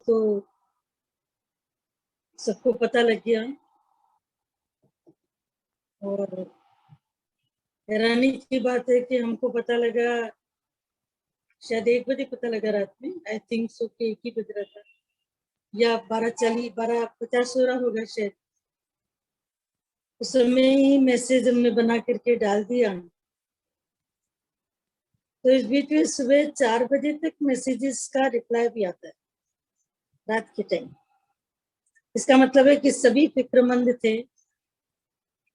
तो सबको पता लग गया और हैरानी की बात है कि हमको पता लगा शायद 1 बजे पता लगा रात में। आई थिंक सो कि 1 ही बज रहा था या 12:50 हो रहा होगा शायद। उस समय ही मैसेज हमने बना करके डाल दिया। तो इस बीच में सुबह 4 बजे तक मैसेजेस का रिप्लाई भी आता है रात के टाइम। इसका मतलब है कि सभी फिक्रमंद थे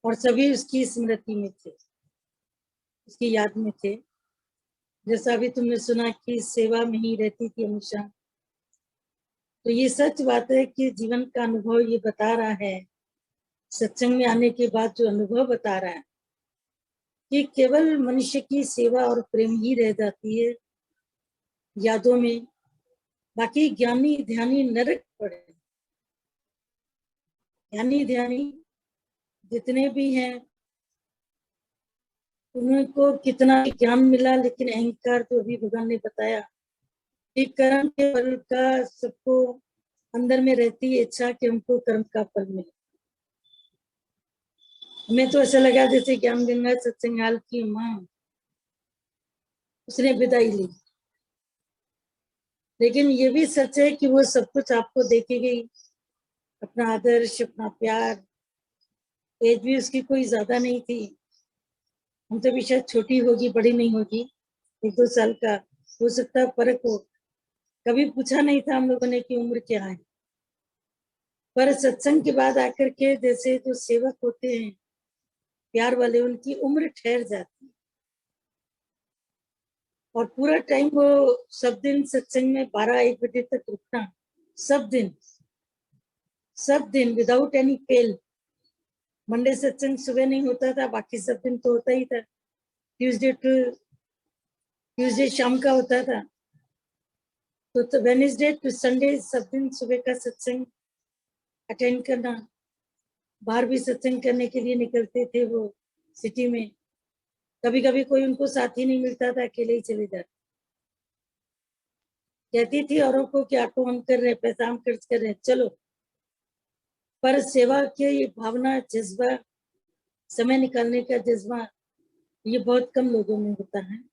और सभी उसकी स्मृति में थे, उसकी याद में थे। जैसा अभी तुमने सुना कि सेवा में ही रहती थी हमेशा। तो ये सच बात है कि जीवन का अनुभव ये बता रहा है, सत्संग में आने के बाद जो अनुभव बता रहा है कि केवल मनुष्य की सेवा और प्रेम ही रह जाती है यादों में। बाकी ज्ञानी ध्यानी नरक पड़े। ज्ञानी ध्यानी जितने भी हैं उनको कितना ज्ञान मिला, लेकिन अहंकार तो अभी भगवान ने बताया कि कर्म के फल का सबको अंदर में रहती है इच्छा कि हमको कर्म का फल मिले। हमें तो ऐसा लगा जैसे ज्ञान गंगा सत्संगाल की माँ उसने विदाई ली, लेकिन ये भी सच है कि वो सब कुछ आपको देके गई, अपना आदर्श, अपना प्यार। एज भी उसकी कोई ज्यादा नहीं थी, हमसे भी शायद छोटी होगी, बड़ी नहीं होगी, 1-2 साल का हो सकता है फर्क हो। कभी पूछा नहीं था हम लोगों ने कि उम्र क्या है, पर सत्संग के बाद आकर के जैसे जो सेवक होते हैं प्यार वाले, उनकी उम्र ठहर जाती है। और पूरा टाइम वो सब दिन सत्संग में 12-1 बजे तक रुकना, सब दिन विदाउट एनी फेल। मंडे सत्संग सुबह नहीं होता था, बाकी सब दिन तो होता ही था। ट्यूसडे शाम का होता था, तो वेडनेसडे टू संडे सब दिन सुबह का सत्संग अटेंड करना। बाहर भी सत्संग करने के लिए निकलते थे वो सिटी में। कभी कभी कोई उनको साथी नहीं मिलता था, अकेले ही चले जाते। कहती थी औरों को कि ऑटो हम कर रहे, पैसा हम खर्च कर रहे, चलो। पर सेवा के ये भावना, जज्बा, समय निकालने का जज्बा, ये बहुत कम लोगों में होता है।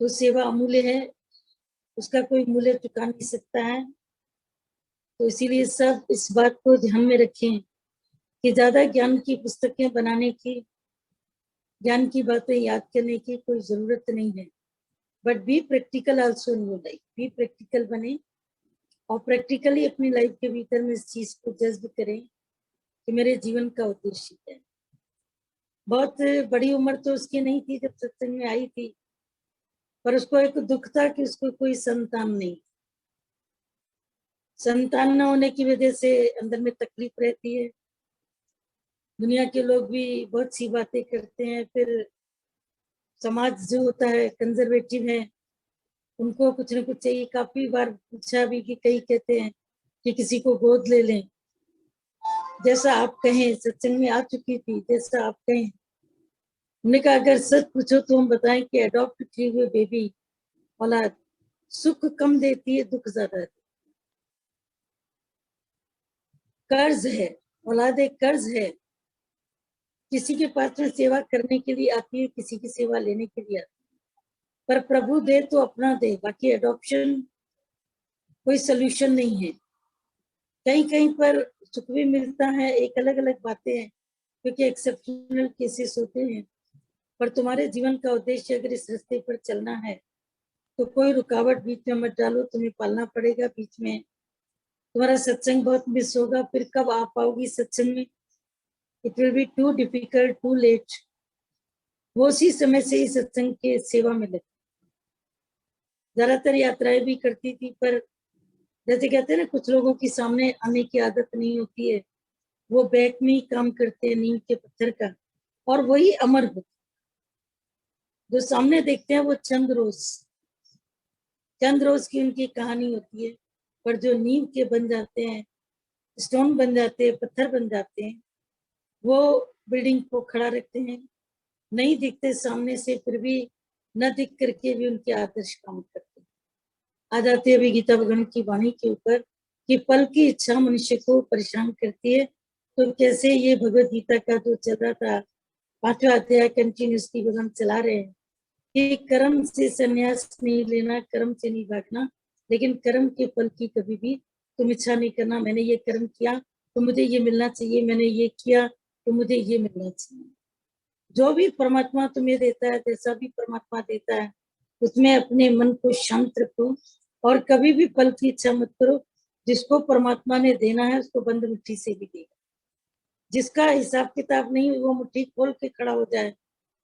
तो सेवा अमूल्य है, उसका कोई मूल्य चुका नहीं सकता है। तो इसीलिए सब इस बात को ध्यान में रखें कि ज्यादा ज्ञान की पुस्तकें बनाने की, ज्ञान की बातें याद करने की कोई जरूरत नहीं है। But be practical also in your life. Be practical बने और प्रैक्टिकली अपनी लाइफ के भीतर में इस चीज को जज्ब करें कि मेरे जीवन का उद्देश्य है। बहुत बड़ी उम्र तो उसकी नहीं थी जब सत्संग में आई थी, पर उसको एक दुख था कि उसको कोई संतान नहीं। संतान न होने की वजह से अंदर में तकलीफ रहती है। दुनिया के लोग भी बहुत सी बातें करते हैं, फिर समाज जो होता है कंजर्वेटिव है, उनको कुछ न कुछ चाहिए। काफी बार पूछा भी कि कई कहते हैं कि किसी को गोद ले लें, जैसा आप कहें। सत्संग में आ चुकी थी, जैसा आप कहें। हमने कहा अगर सच पूछो तो हम बताएं कि अडॉप्ट किए हुए बेबी औलाद सुख कम देती है, दुख ज्यादा देती है। कर्ज है, औलाद एक कर्ज है। किसी के पास में सेवा करने के लिए आती है, किसी की सेवा लेने के लिए आती है। पर प्रभु दे तो अपना दे, बाकी अडॉप्शन कोई सोल्यूशन नहीं है। कहीं कहीं पर सुख भी मिलता है, एक अलग अलग बातें हैं, क्योंकि एक्सेप्शनल केसेस होते हैं। पर तुम्हारे जीवन का उद्देश्य अगर इस रास्ते पर चलना है तो कोई रुकावट बीच में मत डालो, तुम्हें पालना पड़ेगा। बीच में तुम्हारा सत्संग बहुत मिस होगा, फिर कब आ पाओगी सत्संग में? It will be too difficult, too late. वो उसी समय से ही सत्संग के सेवा में लगी। ज्यादातर यात्राएं भी करती थी, पर जैसे कहते हैं ना, कुछ लोगों की सामने आने की आदत नहीं होती है, वो बैक में ही काम करते हैं नींव के पत्थर का, और वही अमर होते। जो सामने देखते हैं वो चंद रोज की उनकी कहानी होती है, पर जो नींव के बन जाते हैं, स्टोन बन जाते हैं, पत्थर बन जाते हैं, वो बिल्डिंग को खड़ा रखते हैं। नहीं दिखते सामने से, फिर भी न दिख करके भी उनके आदर्श काम करते हैं। आ जाते हैं अभी गीता भगवान की वाणी के ऊपर कि पल की इच्छा मनुष्य को परेशान करती है। तो कैसे ये भगवत गीता का जो चल रहा था 5वां अध्याय कंटिन्यूसली भगवान चला रहे हैं कि कर्म से संन्यास नहीं लेना, कर्म से नहीं भागना, लेकिन कर्म के फल की कभी भी तुम इच्छा नहीं करना। मैंने ये कर्म किया तो मुझे ये मिलना चाहिए, मैंने ये किया तो मुझे ये मिलना चाहिए। जो भी परमात्मा तुम्हें देता है, जैसा भी परमात्मा देता है, उसमें अपने मन को शांत रखो और कभी भी फल की इच्छा मत करो। जिसको परमात्मा ने देना है उसको बंद मुट्ठी से भी देगा। जिसका हिसाब किताब नहीं, वो मुट्ठी खोल के खड़ा हो जाए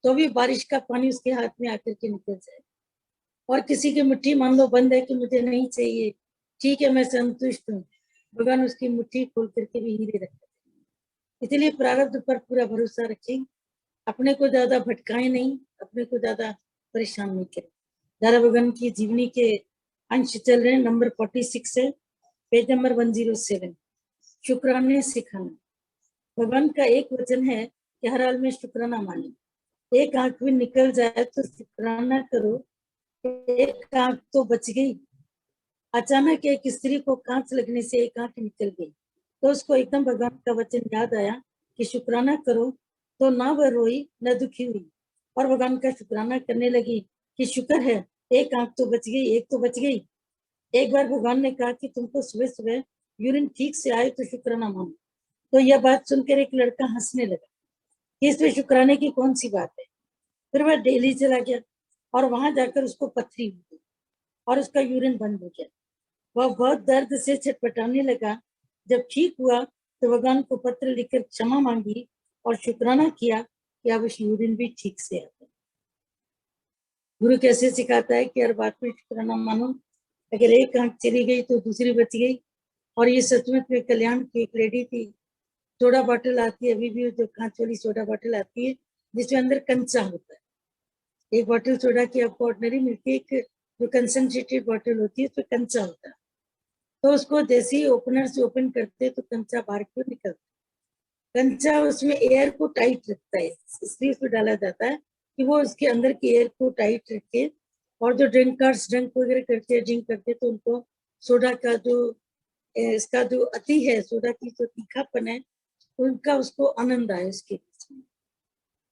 तो भी बारिश का पानी उसके हाथ में आकर के निकल जाए। और किसी की मुट्ठी मान लो बंद है कि मुझे नहीं चाहिए, ठीक है मैं संतुष्ट हूँ, भगवान उसकी मुट्ठी खोल करके भी हीरे रखते। इसलिए प्रारब्ध पर पूरा भरोसा रखें, अपने को ज्यादा भटकाए नहीं, अपने को ज्यादा परेशान नहीं करें। दादा भगवान की जीवनी के अंश चल रहे हैं, नंबर 46 है, पेज नंबर 107। शुक्राने सिखाना। भगवान का एक वचन है कि हर हाल में शुक्राना माने। एक आंख भी निकल जाए तो शुक्राना करो, एक आंख तो बच गई। अचानक एक स्त्री को कांच लगने से एक आंख निकल गई तो उसको एकदम भगवान का वचन याद आया कि शुक्राना करो। तो ना वह रोई न दुखी हुई और भगवान का शुक्राना करने लगी कि शुक्र है एक आंख तो बच गई, एक तो बच गई। एक बार भगवान ने कहा कि तुमको सुबह सुबह यूरिन ठीक से आए तो शुक्राना मानो। तो यह बात सुनकर एक लड़का हंसने लगा कि इसमें शुक्राने की कौन सी बात है। फिर वह दिल्ली चला गया और वहां जाकर उसको पथरी हुई और उसका यूरिन बंद हो गया। वह बहुत दर्द से छटपटाने लगा। जब ठीक हुआ तो भगवान को पत्र लिखकर क्षमा मांगी और शुक्राना किया कि अब उस यूरिन भी ठीक से आता है। गुरु कैसे सिखाता है कि हर बात में शुक्राना मानो। अगर एक आंख चली गई तो दूसरी बच गई। और ये सचमुच में कल्याण की एक लेडी थी, सोडा बॉटल आती है अभी भी, जो कांच वाली सोडा बॉटल आती है जिसमें अंदर कंचा होता है। एक बॉटल सोडा की आपको ऑर्डिनरी मिलती है, एक जो कंसंट्रेटेड बॉटल होती है उसमें कंचा होता है। तो उसको जैसे ही ओपनर से ओपन करते तो कंचा बाहर क्यों निकलता है? कंचा उसमें एयर को टाइट रखता है, इसलिए उसमें डाला जाता है कि वो उसके अंदर की एयर को टाइट रखे। और जो ड्रिंकर्स ड्रिंक वगैरह करते हैं, ड्रिंक करते तो उनको सोडा का जो इसका जो अति है, सोडा की जो तीखापन है, उनका उसको आनंद आए उसके बीच में।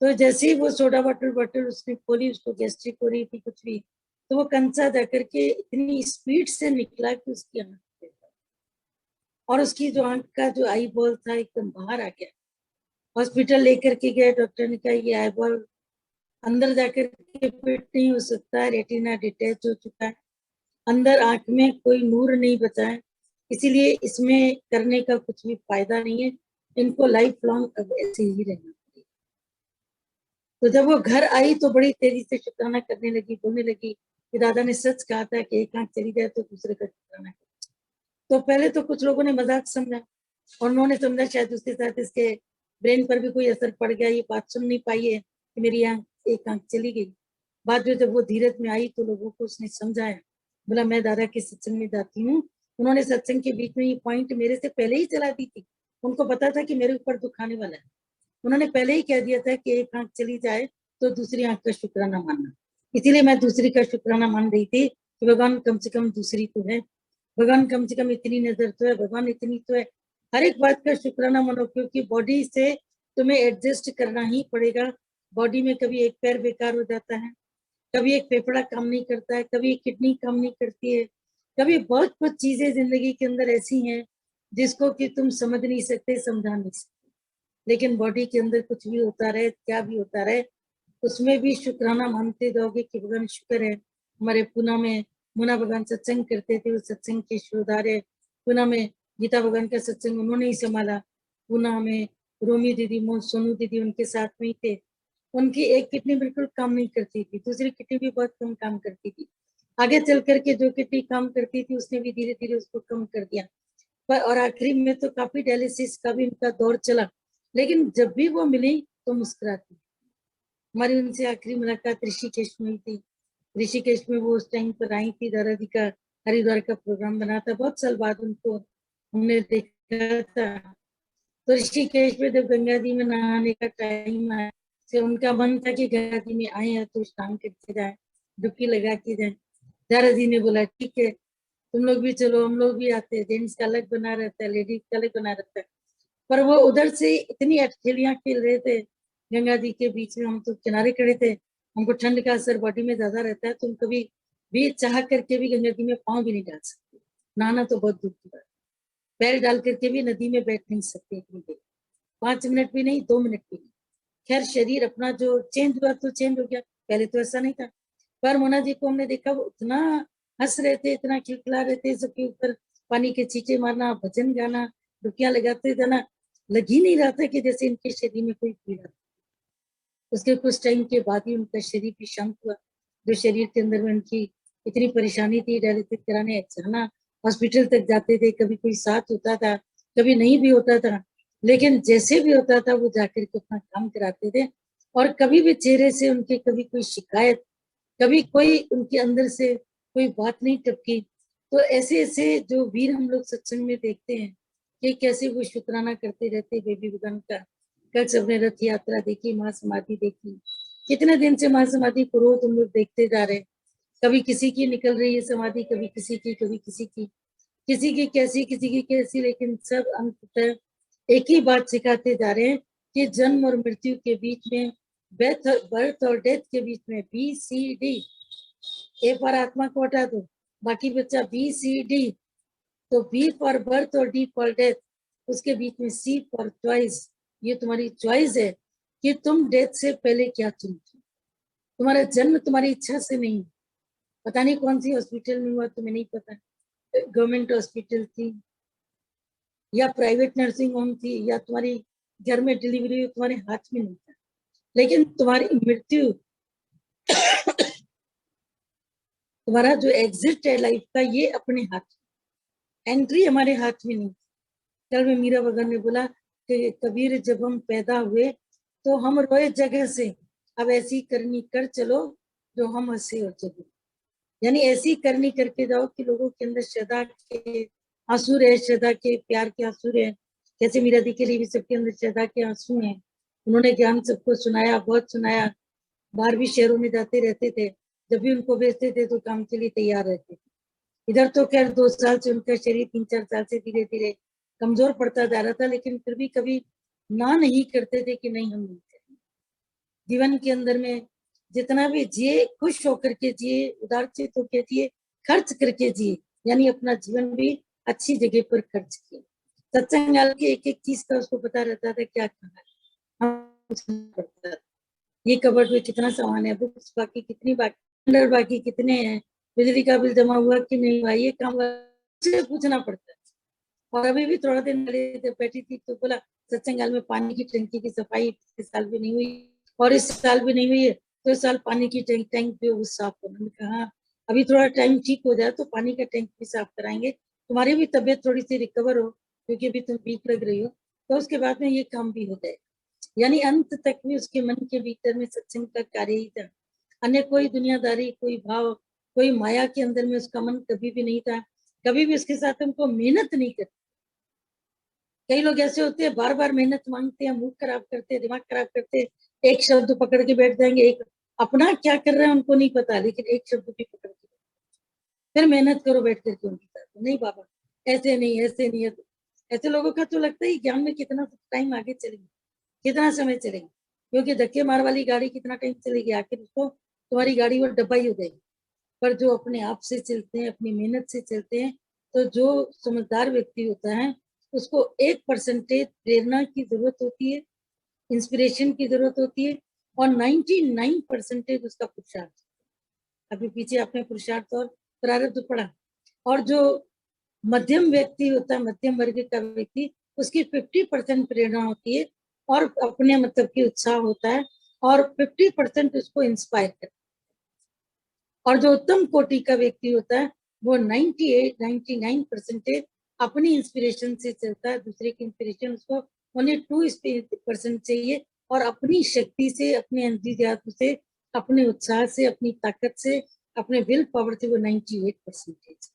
तो जैसे ही वो सोडा बॉटल उसने खोली, उसको गैस्ट्रिक हो रही थी कुछ भी, तो वो कंचा जाकर के इतनी स्पीड से निकला कि उसकी आंख, और उसकी जो आंख का जो आई बॉल था एकदम बाहर आ गया। हॉस्पिटल लेकर के गए, डॉक्टर ने कहा ये आई बॉल अंदर जाकर के फिट नहीं हो सकता है, रेटिना डिटैच हो चुका है, अंदर आंख में कोई नूर नहीं बचा है, इसीलिए इसमें करने का कुछ भी फायदा नहीं है, इनको लाइफ लॉन्ग अब ऐसे ही रहना पड़ेगा। तो जब वो घर आई तो बड़ी तेजी से शुक्राना करने लगी, बोलने लगी कि दादा ने सच कहा था कि एक आंख चली जाए तो दूसरे का शुक्राना करो। तो पहले तो कुछ लोगों ने मजाक समझा और उन्होंने समझा शायद उसके साथ इसके ब्रेन पर भी कोई असर पड़ गया, ये बात सुन नहीं पाई है कि मेरी आंख एक आंख चली गई। बाद में जब वो धीरज में आई तो लोगों को उसने समझाया, बोला मैं दादा के सत्संग में जाती हूँ। उन्होंने सत्संग के बीच में ये पॉइंट मेरे से पहले ही चला दी थी, उनको पता था कि मेरे ऊपर दुख आने वाला है। उन्होंने पहले ही कह दिया था कि एक आंख चली जाए तो दूसरी आंख का शुक्राना मानना। इसीलिए मैं दूसरी का शुक्राना मान रही थी कि भगवान कम से कम दूसरी तो है, भगवान कम से कम इतनी नजर तो है, भगवान इतनी तो है। हर एक बात का शुक्राना मानो, क्योंकि बॉडी से तुम्हें एडजस्ट करना ही पड़ेगा। बॉडी में कभी एक पैर बेकार हो जाता है, कभी एक फेफड़ा काम नहीं करता है, कभी एक किडनी काम नहीं करती है, कभी बहुत कुछ चीजें जिंदगी के अंदर ऐसी हैं जिसको कि तुम समझ नहीं सकते, समझा नहीं सकते। लेकिन बॉडी के अंदर कुछ भी होता रहे, क्या भी होता रहे, उसमें भी शुक्राना मानते जाओगे कि भगवान शुक्र है। हमारे पूना में मुना भगवान सत्संग करते थे, उस सत्संग के शोधारे पूना में गीता भगवान का सत्संग उन्होंने ही संभाला। पूना में रोमी दीदी, सोनू दीदी उनके साथ में ही थे। उनकी एक किडनी बिल्कुल काम नहीं करती थी, दूसरी किडनी भी बहुत कम काम करती थी। आगे चल करके जो किडनी काम करती थी उसने भी धीरे धीरे उसको कम कर दिया। पर और आखिरी में तो काफी डायलिसिस का भी उनका दौर चला, लेकिन जब भी वो मिली तो मुस्कुराती। हमारी उनसे आखिरी मुलाकात ऋषिकेश में हुई थी। ऋषिकेश में वो उस टाइम पर आई थी, दादाजी का हरिद्वार का प्रोग्राम बना था, बहुत साल बाद उनको हमने देखा था। तो ऋषिकेश में जब गंगा जी में नहाने का टाइम आया तो उनका मन था कि गंगा जी में आए हैं तो स्नान करके जाए, डुबकी लगा के जाए। दादाजी ने बोला ठीक है। तुम लोग भी चलो, हम लोग भी आते हैं। जेंट्स का अलग बना रहता है, लेडीज का अलग बना रहता है। पर वो उधर से इतनी अटखेलियां खेल रहे थे गंगा जी के बीच में, हम तो किनारे खड़े थे। हमको ठंड का असर बॉडी में ज्यादा रहता है, तुम कभी भी चाह करके भी गंगा जी में पाँव भी नहीं डाल सकते। नहाना तो बहुत दूर की बात, पैर डाल करके भी नदी में बैठ नहीं सकते इतनी देर, 5 मिनट भी नहीं, 2 मिनट भी नहीं। खैर शरीर अपना जो चेंज हुआ तो चेंज हो गया, पहले तो ऐसा नहीं था। पर मोना जी को हमने देखा, वो इतना हंस रहे थे, इतना खिलखिला रहे थे, सबके ऊपर पानी के छींटे मारना, भजन गाना, डुबकियां लगाते थे ना, लग ही नहीं रहा था कि जैसे इनके शरीर में कोई पीड़ा। उसके कुछ टाइम के बाद ही उनका शरीर भी शांत हुआ। जो शरीर के अंदर में उनकी इतनी परेशानी थी, डायलिसिस कराने जाना, हॉस्पिटल तक जाते थे, कभी कोई साथ होता था, कभी नहीं भी होता था, लेकिन जैसे भी होता था वो जाकर के अपना काम कराते थे। और कभी भी चेहरे से उनके कभी कोई शिकायत, कभी कोई उनके अंदर से कोई बात नहीं टपकी। तो ऐसे ऐसे जो वीर हम लोग सत्संग में देखते हैं कि कैसे वो शुक्राना करते रहते बेबी भगवान का। कल सबने रथ यात्रा देखी, महासमाधि देखी, कितने दिन से महासमाधि को रोज हम लोग देखते जा रहे हैं। कभी किसी की निकल रही है समाधि, कभी किसी की, कभी किसी की, किसी की कैसी, किसी की कैसी, लेकिन सब अंततः एक ही बात सिखाते जा रहे हैं कि जन्म और मृत्यु के बीच में, बर्थ और डेथ के बीच में BCD, ए पर आत्मा को हटा दो, बाकी बच्चा BCD। तो B फॉर बर्थ और D फॉर डेथ, उसके बीच में C फॉर चॉइस। ये तुम्हारी चॉइस है कि तुम डेथ से पहले क्या चुनते हो। तुम्हारा जन्म तुम्हारी इच्छा से नहीं, पता नहीं कौन सी हॉस्पिटल में हुआ, तुम्हें नहीं पता, गवर्नमेंट हॉस्पिटल थी या प्राइवेट नर्सिंग होम थी, या तुम्हारी घर में डिलीवरी हुई, तुम्हारे हाथ में नहीं था। लेकिन तुम्हारी मृत्यु, तुम्हारा जो एग्जिट है लाइफ का, ये अपने हाथ में, एंट्री हमारे हाथ में नहीं। कल में मीरा भगत ने बोला कि कबीर जब हम पैदा हुए तो हम रोए जगह से, अब ऐसी करनी कर चलो जो हम हंसे और जगह। यानी ऐसी करनी करके जाओ कि लोगों के अंदर श्रद्धा के आंसू रहे, श्रद्धा के प्यार के आंसू रहे। जैसे मीरा दी के लिए भी सबके अंदर श्रद्धा के आंसू हैं। उन्होंने ज्ञान सबको सुनाया, बहुत सुनाया, बाहर भी शहरों में जाते रहते थे, जब भी उनको भेजते थे तो काम के लिए तैयार रहते थे। इधर तो खैर 2 साल से उनका शरीर, 3-4 साल से धीरे धीरे कमजोर पड़ता जा रहा था, लेकिन फिर भी कभी ना नहीं करते थे कि नहीं हम नहीं करेंगे। जीवन के अंदर में जितना भी जिए, खुश होकर के जिए, उदारचित होकर जिए, खर्च करके जिए, यानी अपना जीवन भी अच्छी जगह पर खर्च किए। सत्संग के एक एक चीज का उसको पता रहता था क्या करना है। ये कबर्ड में कितना सामान है, बुक्स बाकी कितनी, बाकी बाकी कितने हैं, बिजली का बिल जमा हुआ कि नहीं हुआ, ये काम से पूछना पड़ता है। और अभी भी थोड़ा दिन पहले बैठी थी तो बोला सत्संगाल में पानी की टंकी की सफाई इस साल भी नहीं हुई और इस साल भी नहीं हुई है, तो इस साल पानी की टैंक भी वो साफ करना। कहा अभी थोड़ा टाइम ठीक हो जाए तो पानी का टैंक भी साफ कराएंगे, तुम्हारी भी तबीयत थोड़ी सी रिकवर हो, क्योंकि अभी तुम वीक लग रही हो, तो उसके बाद में ये काम भी हो जाए। यानी अंत तक भी उसके मन के भीतर में सत्संग का कार्य ही था, अन्य कोई दुनियादारी, कोई भाव, कोई माया के अंदर में उसका मन कभी भी नहीं था। कभी भी उसके साथ हमको मेहनत नहीं करती। कई लोग ऐसे होते हैं बार बार मेहनत मांगते हैं, मूड खराब करते हैं, दिमाग खराब करते हैं, एक शब्द पकड़ के बैठ जाएंगे, एक अपना क्या कर रहे हैं उनको नहीं पता, लेकिन एक शब्द भी पकड़ के फिर मेहनत करो बैठ करके उनके साथ। नहीं बाबा, ऐसे नहीं, ऐसे नहीं है। ऐसे लोगों का तो लगता है ज्ञान में कितना टाइम आगे चलेंगे, कितना समय चलेंगे, क्योंकि धक्के मार वाली गाड़ी कितना टाइम चलेगी, आखिर उसको तुम्हारी गाड़ी वो डब्बा ही हो जाएगी। पर जो अपने आप से चलते हैं, अपनी मेहनत से चलते हैं, तो जो समझदार व्यक्ति होता है उसको 1% प्रेरणा की जरूरत होती है, इंस्पिरेशन की जरूरत होती है, और 99% उसका पुरुषार्थ। अभी पीछे आपने पुरुषार्थ और प्रारब्ध पढ़ा। और जो मध्यम व्यक्ति होता है, मध्यम वर्ग का व्यक्ति, उसकी 50% प्रेरणा होती है और अपने मतलब की उत्साह होता है, और 50% उसको इंस्पायर करता है। और जो उत्तम कोटि का व्यक्ति होता है वो 98-99% अपनी इंस्पिरेशन से चलता है, दूसरे की इंस्पिरेशन उसको ओनली 2% चाहिए, और अपनी शक्ति से, अपने एंथुसियाज्म से, अपने उत्साह से, अपनी ताकत से, अपने विल पावर से वो 98%।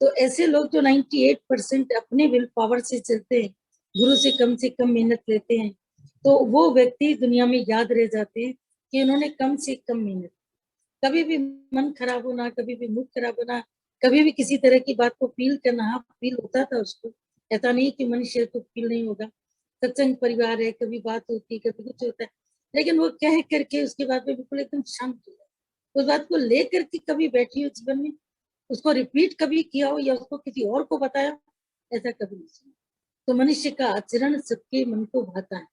तो ऐसे लोग जो 98% अपने विल पावर से चलते हैं, गुरु से कम मेहनत लेते हैं, तो वो व्यक्ति दुनिया में याद रह जाते हैं कि उन्होंने कम से कम मेहनत। कभी भी मन खराब होना, कभी भी मूड खराब होना, कभी भी किसी तरह की बात को फील करना, हाँ फील होता था उसको, ऐसा नहीं कि मनुष्य को फील नहीं होगा। सत्संग परिवार है, कभी बात होती है, कभी कुछ होता है, लेकिन वो कह करके उसके बाद में बिल्कुल एकदम शांत हो जाए। उस बात को लेकर के कभी बैठी हो जीवन में, उसको रिपीट कभी किया हो या उसको किसी और को बताया, ऐसा कभी नहीं सुना। तो मनुष्य का आचरण सबके मन को भाता है,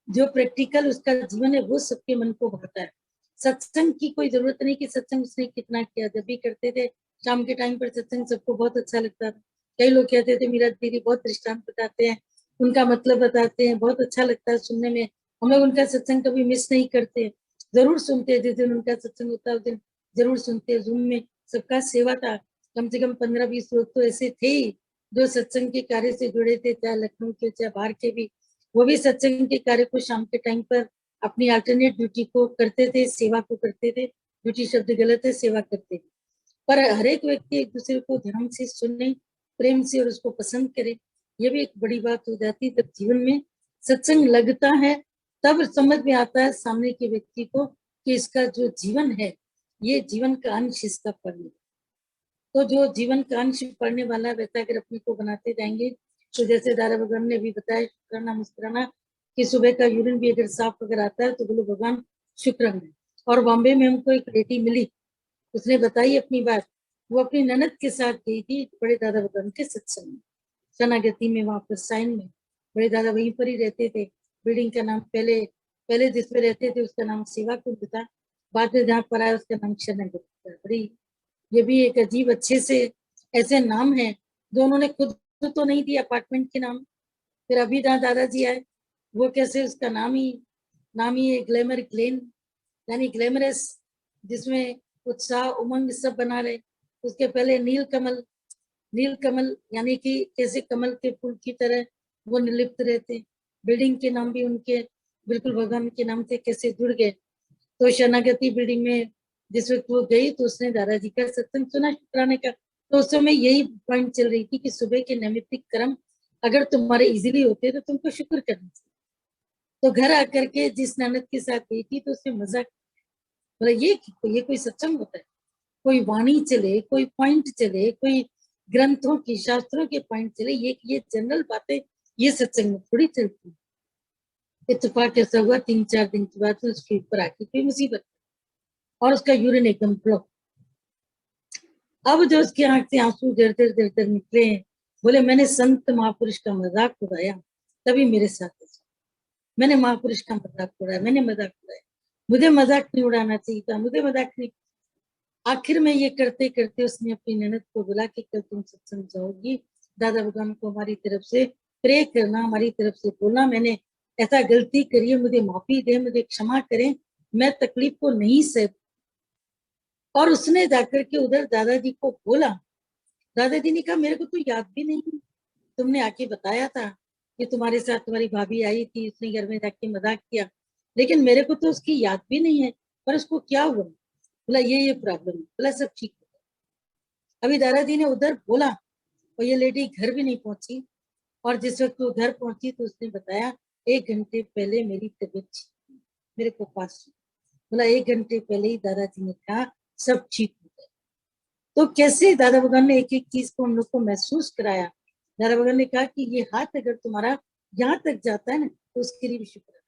जो प्रैक्टिकल उसका जीवन है वो सबके मन को भाता है। सत्संग की कोई जरूरत नहीं कि सत्संग उसने कितना किया, जब भी करते थे शाम के टाइम पर सत्संग सबको बहुत अच्छा लगता था। कई लोग कहते थे मीरा दीदी बहुत दृष्टांत बताते हैं, उनका मतलब बताते हैं, बहुत अच्छा लगता है सुनने में। हम लोग उनका सत्संग कभी मिस नहीं करते, जरूर सुनते हैं। जिस दिन उनका सत्संग होता है उस दिन जरूर सुनते हैं। जूम में सबका सेवा था, कम से कम 15-20 लोग तो ऐसे थे ही जो सत्संग के कार्य से जुड़े थे, चाहे लखनऊ के चाहे बाहर के भी। वो भी सत्संग के कार्य को शाम के टाइम पर अपनी अल्टरनेट ड्यूटी को करते थे, सेवा को करते थे। ड्यूटी शब्द गलत है, सेवा करते थे। पर हर एक व्यक्ति एक दूसरे को ध्यान से सुने, प्रेम से, और उसको पसंद करे, ये भी एक बड़ी बात हो जाती है। जब जीवन में सत्संग लगता है तब समझ में आता है सामने के व्यक्ति को कि इसका जो जीवन है ये जीवन का अंश इसका पढ़ने। तो जो जीवन का अंश पढ़ने वाला वैसा अगर अपने को बनाते जाएंगे, तो जैसे दादा भगवान ने भी बताया, शुक्राना मुस्कुराना, कि सुबह का यूरिन भी अगर साफ अगर आता है तो बोलो भगवान शुक्र है। और बॉम्बे में हमको एक बेटी मिली, उसने बताई अपनी बात। वो अपनी ननद के साथ गई थी बड़े दादा भगवान के सत्संग में, शरणागति में, वहां पर साइन में। बड़े दादा वहीं पर ही रहते थे। बिल्डिंग का नाम पहले पहले जिसमें रहते थे उसका नाम सेवा कुंज था, बाद में जहाँ पर आया उसका नाम शरणागति था। बड़ी ये भी एक अजीब अच्छे से ऐसे नाम है जो उन्होंने खुद तो नहीं दिया अपार्टमेंट के नाम। फिर अभी जहाँ दादाजी आए वो कैसे उसका नाम ही है ग्लैमर ग्लेन, यानी ग्लैमरस, जिसमें उत्साह उमंग सब बना रहे। उसके पहले नील कमल यानी कि कैसे कमल के फूल की तरह वो निर्लिप्त रहते। बिल्डिंग के नाम भी उनके बिल्कुल भगवान के नाम से कैसे जुड़ गए। तो शरणागति बिल्डिंग में जिस वक्त वो गई तो उसने दादाजी का सत्संग सुना शुक्राने का। तो उस समय यही पॉइंट चल रही थी कि सुबह के नैमित्तिक कर्म अगर तुम्हारे इजीली होते तो तुमको शुक्र करना चाहिए। तो घर आकर के जिस ननद के साथ गई थी तो उसने मजाक बोला, ये कोई सत्संग होता है? कोई वाणी चले, कोई पॉइंट चले, कोई ग्रंथों की शास्त्रों के पॉइंट चले, ये जनरल बातें ये सत्संग में थोड़ी चलती। इत्तेफाक ऐसा हुआ 3-4 दिन के बाद उसके ऊपर आके कोई मुसीबत और उसका यूरिन एकदम ब्लॉक। अब जो उसकी आंख से आंसू जर निकले हैं, बोले मैंने संत महापुरुष का मजाक उड़ाया तभी मेरे साथ ऐसा। मैंने महापुरुष का मजाक उड़ाया, मैंने मजाक उड़ाया, मुझे मजाक नहीं उड़ाना चाहिए था, मुझे मजाक नहीं। आखिर में ये करते करते उसने अपनी ननद को बोला कि कल तुम सत्संग जाओगी, दादा भगवान को हमारी तरफ से प्रे करना, हमारी तरफ से बोलना मैंने ऐसा गलती करी है, मुझे माफी दे, मुझे क्षमा करें, मैं तकलीफ को नहीं सह। और उसने जाकर के उधर दादाजी को बोला। दादाजी ने कहा मेरे को तो याद भी नहीं, तुमने आके बताया था कि तुम्हारे साथ तुम्हारी भाभी आई थी, उसने घर में जाके मजाक किया, लेकिन मेरे को तो उसकी याद भी नहीं है। पर उसको क्या हुआ? बोला ये प्रॉब्लम है। बोला सब ठीक है। अभी दादाजी ने उधर बोला और ये लेडी घर भी नहीं पहुंची। और जिस वक्त वो घर पहुंची तो उसने बताया 1 घंटे पहले मेरी तबीयत मेरे को पास। बोला 1 घंटे पहले ही दादाजी ने कहा सब ठीक हो गया। तो कैसे दादा भगवान ने एक एक चीज को हम लोग को महसूस कराया। दादा भगवान ने कहा कि ये हाथ अगर तुम्हारा यहाँ तक जाता है ना तो उसके लिए भी शुक्र है।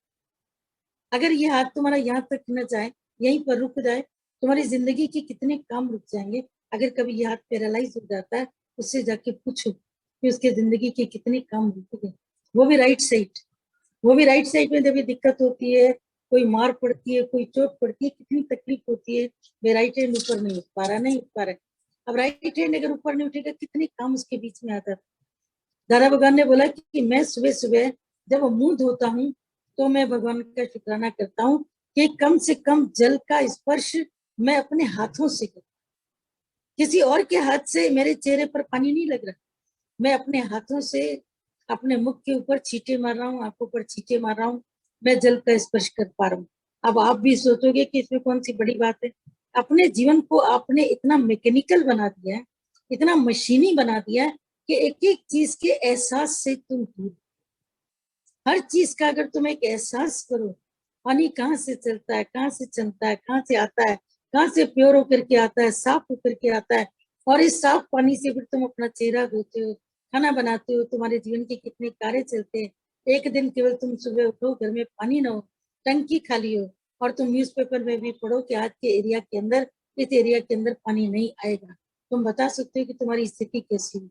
अगर ये हाथ तुम्हारा यहाँ तक न जाए, यहीं पर रुक जाए, तुम्हारी जिंदगी के कितने काम रुक जाएंगे। अगर कभी ये हाथ पैरालाइज हो जाता है, उससे जाके पूछो कि उसके जिंदगी के कितने काम रुक गए। वो भी राइट साइड, वो भी राइट साइड में जब ये दिक्कत होती है, कोई मार पड़ती है, कोई चोट पड़ती है, कितनी तकलीफ होती है। वे राइट हैंड ऊपर नहीं उठ पा रहा, नहीं उठ पा रहा। अब राइट हैंड अगर ऊपर नहीं उठेगा कितने काम उसके बीच में आता है। दादा भगवान ने बोला कि मैं सुबह सुबह जब मुंह धोता हूँ तो मैं भगवान का शुक्राना करता हूँ कि कम से कम जल का स्पर्श मैं अपने हाथों से करूं। किसी और के हाथ से मेरे चेहरे पर पानी नहीं लग रहा, मैं अपने हाथों से अपने मुख के ऊपर छींटे मार रहा हूँ, आंखों पर छींटे मार रहा हूँ, मैं जल का स्पर्श कर पा रहा हूँ। अब आप भी सोचोगे कि इसमें कौन सी बड़ी बात है। अपने जीवन को आपने इतना मैकेनिकल बना दिया है, इतना मशीनी बना दिया है कि एक एक चीज के एहसास से तुम दूर। हर चीज का अगर तुम एक एहसास करो, पानी कहाँ से चलता है, कहाँ से चलता है, कहाँ से आता है, कहाँ से प्योर होकर के आता है, साफ होकर के आता है, और इस साफ पानी से फिर तुम अपना चेहरा धोते हो, खाना बनाते हो, तुम्हारे जीवन के कितने कार्य चलते हैं। एक दिन केवल तुम सुबह उठो, घर में पानी ना हो, टंकी खाली हो, और तुम न्यूज़पेपर में भी पढ़ो कि आज के एरिया के अंदर, इस एरिया के अंदर पानी नहीं आएगा। तुम बता सकते हो कि तुम्हारी स्थिति कैसी है।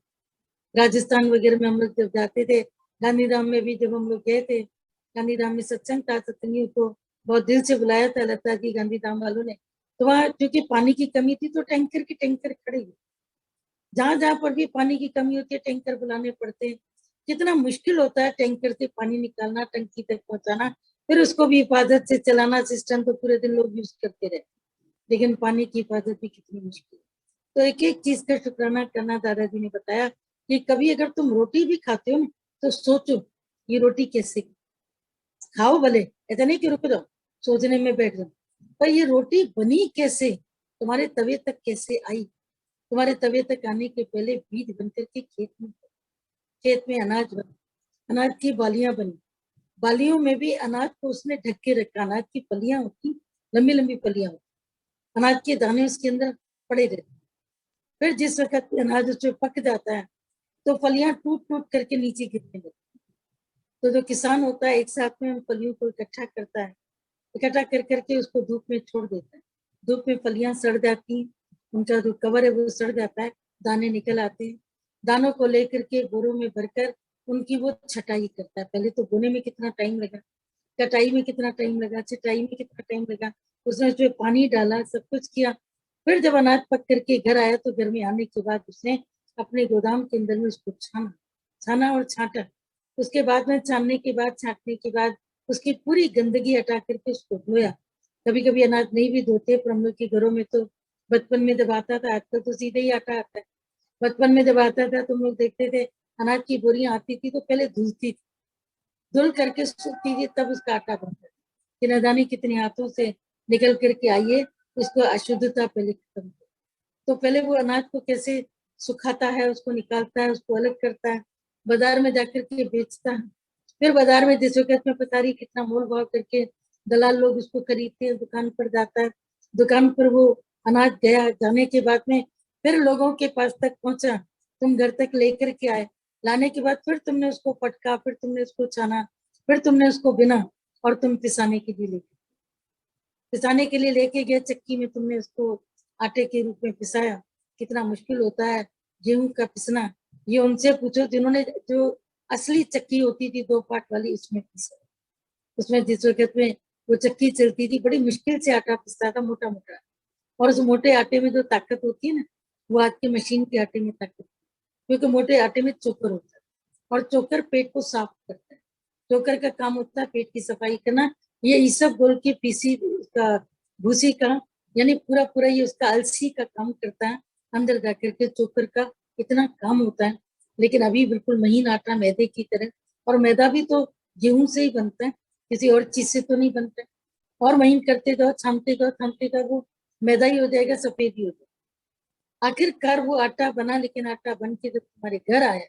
राजस्थान वगैरह में हम लोग जब जाते थे, गांधीधाम में भी जब हम लोग गए थे, गांधीधाम में सत्संग था, सत्संगियों को बहुत दिल से बुलाया था लता जी गांधीधाम वालों ने। तो वहाँ क्योंकि पानी की कमी थी तो टैंकर के टैंकर खड़े हुए, जहां जहां पर भी पानी की कमी होती है टैंकर बुलाने पड़ते हैं। कितना मुश्किल होता है टैंकर से पानी निकालना, टंकी तक पहुंचाना, फिर उसको भी हिफाजत से चलाना। सिस्टम तो पूरे दिन लोग यूज करते रहते, लेकिन पानी की हिफाजत भी कितनी मुश्किल है। तो एक एक चीज का शुक्राना करना। दादाजी ने बताया कि कभी अगर तुम रोटी भी खाते हो ना, तो सोचो ये रोटी कैसे खाओ, भले ऐसा नहीं कि रुक जाओ सोचने में बैठ जाओ, पर ये रोटी बनी कैसे, तुम्हारे तवे तक कैसे आई। तुम्हारे तवे तक आने के पहले बीज बनकर के खेत में अनाज बना, अनाज की बालियां बनी, बालियों में भी अनाज को उसने ढक के रखा। अनाज की फलियां होती, लंबी लंबी फलियां होती, अनाज के दाने उसके अंदर पड़े रहते। फिर जिस वक्त अनाज उसमें पक जाता है तो फलियां टूट टूट करके नीचे गिरने लगती। तो जो किसान होता है एक साथ में उन फलियों को इकट्ठा करता है, इकट्ठा कर करके उसको धूप में छोड़ देता है। धूप में फलियां सड़ जाती, उनका जो कवर है वो सड़ जाता है, दाने निकल आते हैं। दानों को लेकर के बोरों में भरकर उनकी वो छटाई करता है। पहले तो बोने में कितना टाइम लगा, कटाई में कितना टाइम लगा, छटाई में कितना टाइम लगा, उसने उसमें पानी डाला, सब कुछ किया। फिर जब अनाज पक करके घर आया तो घर में आने के बाद उसने अपने गोदाम के अंदर में उसको छाना, छाना और छाटा। उसके बाद में छानने के बाद, छाटने के बाद उसकी पूरी गंदगी हटा करके उसको धोया। कभी कभी अनाज नहीं भी धोते, पर हम लोग के घरों में तो बचपन में जब आता था, आजकल तो सीधे ही आटा आता है, बचपन में जब आता था तो हम लोग देखते थे अनाज की बोरियां आती थी तो पहले धुलती थी, धुल करके सूखती थी, तब उसका आटा बनता था कि न जाने कितने हाथों से निकल करके आइए, उसको अशुद्धता पहले खत्म। तो पहले वो अनाज को कैसे सुखाता है, उसको निकालता है, उसको अलग करता है, बाजार में जाकर के बेचता है। फिर बाजार में जिस वक्त में पता नहीं कितना मोल भाव करके दलाल लोग उसको खरीदते हैं, दुकान पर जाता है, दुकान पर वो अनाज गया, जाने के बाद में फिर लोगों के पास तक पहुंचा, तुम घर तक लेकर के आए, लाने के बाद फिर तुमने उसको पटका, फिर तुमने उसको छाना, फिर तुमने उसको बिना, और तुम पिसाने के लिए लेके, पिसाने के लिए लेके गए चक्की में, तुमने उसको आटे के रूप में पिसाया। कितना मुश्किल होता है गेहूं का पिसना, ये उनसे पूछो जिन्होंने, जो असली चक्की होती थी 2 पार्ट वाली, उसमें पिसा। उसमें जिस वक्त में वो चक्की चलती थी बड़ी मुश्किल से आटा पिसता था, मोटा मोटा। और उस मोटे आटे में जो ताकत होती है ना, वो आज के मशीन के आटे में ताकत, क्योंकि मोटे आटे में चोकर होता है, और चोकर पेट को साफ करता है। चोकर का काम होता है पेट की सफाई करना। ये ईसब बोल के पीसी का, भूसी का, यानी पूरा पूरा ये उसका अलसी का काम करता है, अंदर जाकर के चोकर का इतना काम होता है। लेकिन अभी बिल्कुल महीन आटा मैदे की तरह, और मैदा भी तो गेहूं से ही बनता है, किसी और चीज से तो नहीं बनता है। और महीन करते जाओ, छानते जाओ, छानते जाओ, वो मैदा ही हो जाएगा, सफेद ही हो जाएगा। आखिरकार वो आटा बना, लेकिन आटा बन के जब तुम्हारे घर आया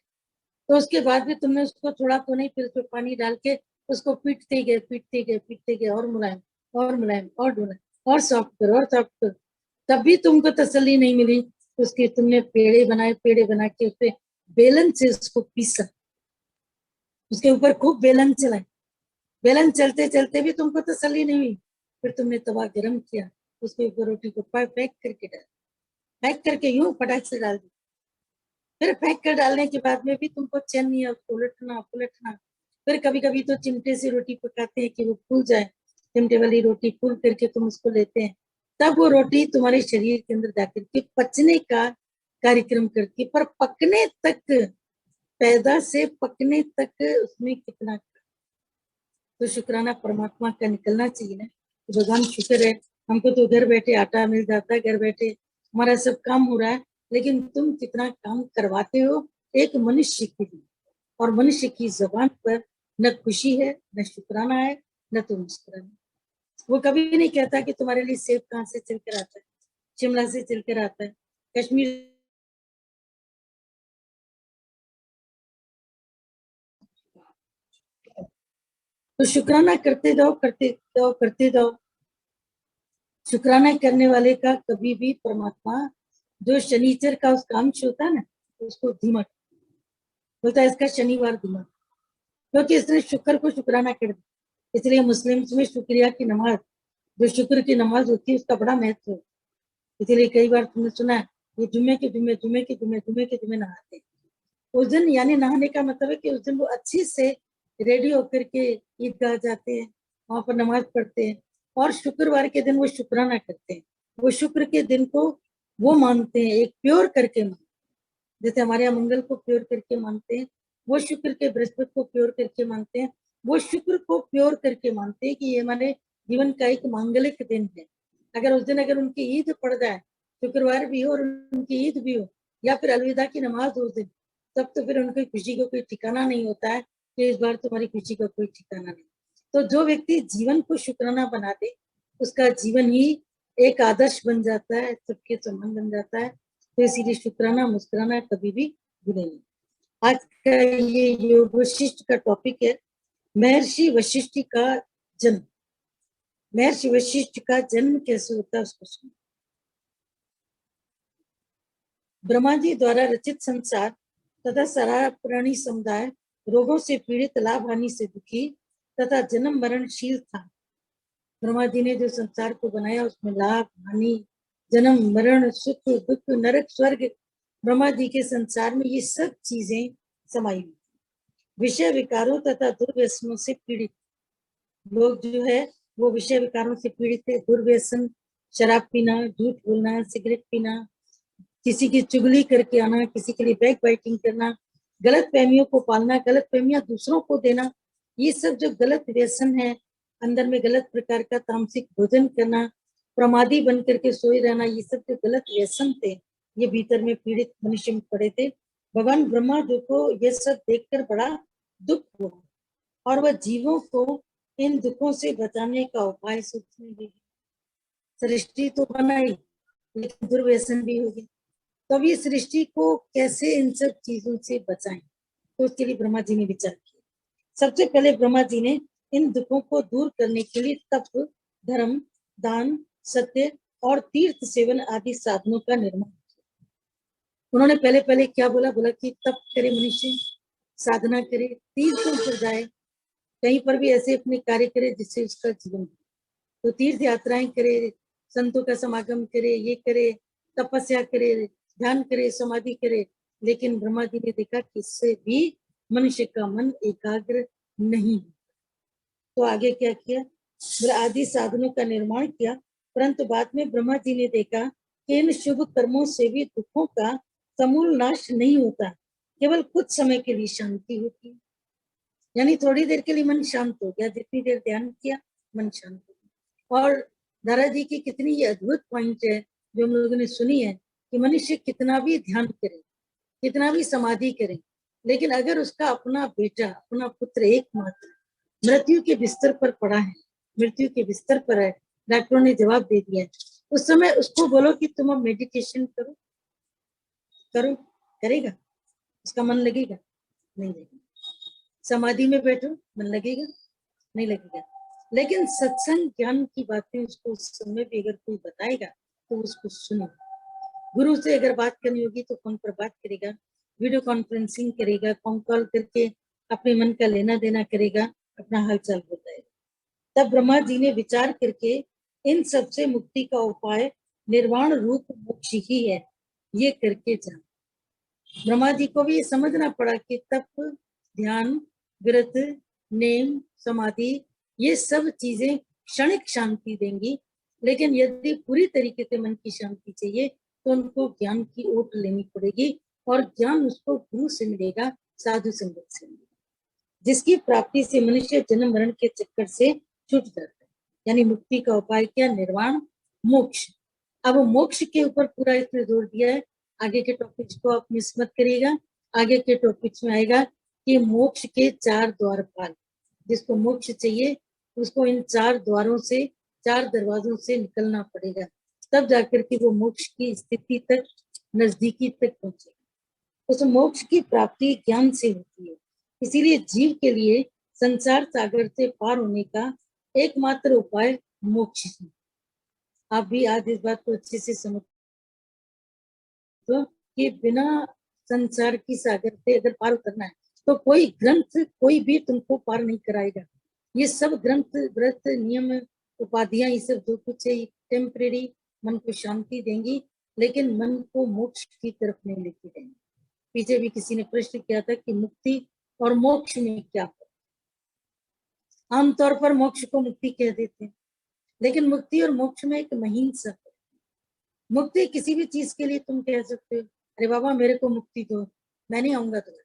तो उसके बाद भी तुमने उसको थोड़ा तो नहीं, फिर उसमें पानी डाल के उसको पीटते गए, पीटते गए, पीटते गए, और मुलायम, और मुलायम, और मुलायम, और सॉफ्ट करो, और सॉफ्ट करो। तब भी तुमको तसल्ली नहीं मिली। उसके तुमने पेड़े बनाए, पेड़े बना के उसपे बेलन से उसको पीसा, उसके ऊपर खूब बेलन चलाए, बेलन चलते चलते भी तुमको तसल्ली नहीं हुई। फिर तुमने तवा गरम किया, उसके ऊपर रोटी को पैक करके डाल, पैक करके यूं फटाक से डाल दी। फिर फेंक कर डालने के बाद में भी तुमको चैन नहीं है, उसको उलटना पलटना। फिर कभी कभी तो चिमटे से रोटी पकाते हैं कि वो फूल जाए, चिमटे वाली रोटी फूल करके तुम उसको लेते हैं, तब वो रोटी तुम्हारे शरीर के अंदर जाकर के पचने का कार्यक्रम करती है। पर पकने तक, पैदा से पकने तक उसमें कितना, तो शुक्राना परमात्मा का निकलना चाहिए ना कि भगवान शुक्र है, हमको तो घर बैठे आटा मिल जाता है, घर बैठे हमारा सब काम हो रहा है, लेकिन तुम कितना काम करवाते हो एक मनुष्य के लिए। और मनुष्य की जबान पर न खुशी है, न शुक्राना है, न तो मुस्कुराना। वो कभी नहीं कहता कि तुम्हारे लिए सेब कहाँ से चल कर आता है, शिमला से चल कर आता है, कश्मीर। तो शुक्राना करते जाओ, करते जाओ, करते जाओ। शुक्राना करने वाले का कभी भी परमात्मा जो शनिचर का उसका अंश होता है ना, उसको धीमा बोलता है, इसका शनिवार धीमा, क्योंकि इसने शुक्र को शुक्राना कर दिया। इसलिए मुस्लिम्स में शुक्रिया की नमाज, जो शुक्र की नमाज होती है, उसका बड़ा महत्व है। इसीलिए कई बार तुमने सुना है ये जुम्मे नहाते हैं। उस दिन यानी नहाने का मतलब है कि उस दिन वो अच्छे से रेडी होकर के ईदगाह जाते हैं, वहां पर नमाज पढ़ते हैं, और शुक्रवार के दिन वो शुक्राना करते हैं। वो शुक्र के दिन को वो मानते हैं, एक प्योर करके मानते हैं। जैसे हमारे यहाँ मंगल को प्योर करके मानते हैं, वो शुक्र के बृहस्पति को प्योर करके मानते हैं। वो शुक्र को प्योर करके मानते हैं कि ये हमारे जीवन का एक मांगलिक दिन है। अगर उस दिन अगर उनकी ईद पड़ जाए, शुक्रवार भी हो और उनकी ईद भी हो, या फिर अलविदा की नमाज हो उस दिन, तब तो फिर उनकी खुशी को कोई ठिकाना नहीं होता है कि इस बार तुम्हारी खुशी का कोई ठिकाना नहीं। तो जो व्यक्ति जीवन को शुक्राना बना दे, उसका जीवन ही एक आदर्श बन जाता है, सबके समान बन जाता है। तो इसीलिए शुक्राना मुस्कुराना कभी भी भूले नहीं। आज का ये योग वशिष्ठ का टॉपिक है, महर्षि वशिष्ठ का जन्म। महर्षि वशिष्ठ का जन्म कैसे होता है उसको सुनो। ब्रह्मा जी द्वारा रचित संसार तथा सारा प्राणी समुदाय रोगों से पीड़ित, लाभ हानि से दुखी तथा जन्म मरणशील था। ब्रह्मा जी ने जो संसार को बनाया उसमें लाभ हानि, जन्म मरण, सुख दुख, नरक स्वर्ग, ब्रह्मा जी के संसार में ये सब चीजें समाई हुई। विषय विकारों तथा दुर्व्यसनों से पीड़ित लोग जो है वो विषय विकारों से पीड़ित है। दुर्व्यसन, शराब पीना, झूठ बोलना, सिगरेट पीना, किसी की चुगली करके आना, किसी के लिए बैक बाइटिंग करना, गलत फहमियों को पालना, गलत फहमियां दूसरों को देना, ये सब जो गलत व्यसन है, अंदर में गलत प्रकार का तामसिक भोजन करना, प्रमादी बन करके सोए रहना, ये सब जो गलत व्यसन थे, ये भीतर में पीड़ित मनुष्य में पड़े थे। भगवान ब्रह्मा जी को ये सब देखकर बड़ा दुख हुआ और वह जीवों को इन दुखों से बचाने का उपाय सोचने लगे। सृष्टि तो बनाई लेकिन दुर्व्यसन भी हो गया, तो अब ये सृष्टि को कैसे इन सब चीजों से बचाएं, तो उसके लिए ब्रह्मा जी ने विचार किया। सबसे पहले ब्रह्मा जी ने इन दुखों को दूर करने के लिए तप, धर्म, दान, सत्य और तीर्थ सेवन आदि साधनों का निर्माण किया। उन्होंने पहले पहले क्या बोला, बोला कि तप करे मनुष्य, साधना करे, तीर्थों पर जाए, कहीं पर भी ऐसे अपने कार्य करे जिससे उसका जीवन, तो तीर्थ यात्राएं करे, संतों का समागम करे, ये करे, तपस्या करे, ध्यान करे, समाधि करे। लेकिन ब्रह्मा जी ने देखा कि इससे भी मनुष्य का मन एकाग्र नहीं। तो आगे क्या किया, आदि साधनों का निर्माण किया। परंतु बाद में ब्रह्मा जी ने देखा कि इन शुभ कर्मों से भी दुखों का समूल नाश नहीं होता, केवल कुछ समय के लिए शांति होती है। यानी थोड़ी देर के लिए मन शांत हो गया, जितनी देर ध्यान किया मन शांत हो गया। और दादा जी की कितनी ये अद्भुत पॉइंट है जो हम लोगों ने सुनी है कि मनुष्य कितना भी ध्यान करे, कितना भी समाधि करे, लेकिन अगर उसका अपना बेटा, अपना पुत्र एकमात्र मृत्यु के बिस्तर पर पड़ा है, मृत्यु के बिस्तर पर है, डॉक्टरों ने जवाब दे दिया है, उस समय उसको बोलो कि तुम अब मेडिटेशन करो, करो, करेगा? उसका मन लगेगा? नहीं लगेगा। समाधि में बैठो, मन लगेगा? नहीं लगेगा। लेकिन सत्संग ज्ञान की बातें उसको उस समय भी अगर कोई बताएगा तो उसको सुनो। गुरु से अगर बात करनी होगी तो फोन पर बात करेगा, वीडियो कॉन्फ्रेंसिंग करेगा, फोन कॉल करके अपने मन का लेना देना करेगा, अपना हालचाल बताएगा। तब ब्रह्मा जी ने विचार करके इन सबसे मुक्ति का उपाय निर्वाण रूप मोक्ष ही है, ये करके जान। ब्रह्मा जी को भी ये समझना पड़ा कि तप, ध्यान, व्रत, नेम, समाधि, ये सब चीजें क्षणिक शांति देंगी, लेकिन यदि पूरी तरीके से मन की शांति चाहिए तो उनको ज्ञान की ओट लेनी पड़ेगी, और ज्ञान उसको गुरु से मिलेगा, साधु संगत से मिलेगा, जिसकी प्राप्ति से मनुष्य जन्म मरण के चक्कर से छूट जाता है। यानी मुक्ति का उपाय क्या, निर्वाण मोक्ष। अब मोक्ष के ऊपर पूरा इसने जोर दिया है। आगे के टॉपिक्स को आप मिस मत करिएगा, आगे के टॉपिक्स में आएगा कि मोक्ष के 4 द्वारपाल, जिसको मोक्ष चाहिए उसको इन 4 द्वारों से, 4 दरवाजों से निकलना पड़ेगा, तब जाकर के वो मोक्ष की स्थिति तक, नजदीकी तक पहुंचेगा। उस मोक्ष की प्राप्ति ज्ञान से होती है। इसीलिए जीव के लिए संसार सागर से पार होने का एकमात्र उपाय मोक्ष है। आप भी आज इस बात को अच्छे से समझ हो कि बिना संसार की सागर से अगर पार उतरना है तो कोई ग्रंथ कोई भी तुमको पार नहीं कराएगा। ये सब ग्रंथ व्रत नियम उपाधियां ये सब जो कुछ है टेम्परेरी मन को शांति देंगी, लेकिन मन को मोक्ष की तरफ नहीं लेके देंगे। पीछे भी किसी ने प्रश्न किया था कि मुक्ति और मोक्ष में क्या फर्क। आमतौर पर मोक्ष को मुक्ति कह देते हैं, लेकिन मुक्ति और मोक्ष में एक महीन सा है। मुक्ति किसी भी चीज के लिए तुम कह सकते हो, अरे बाबा मेरे को मुक्ति दो, मैं नहीं आऊंगा तुम्हें,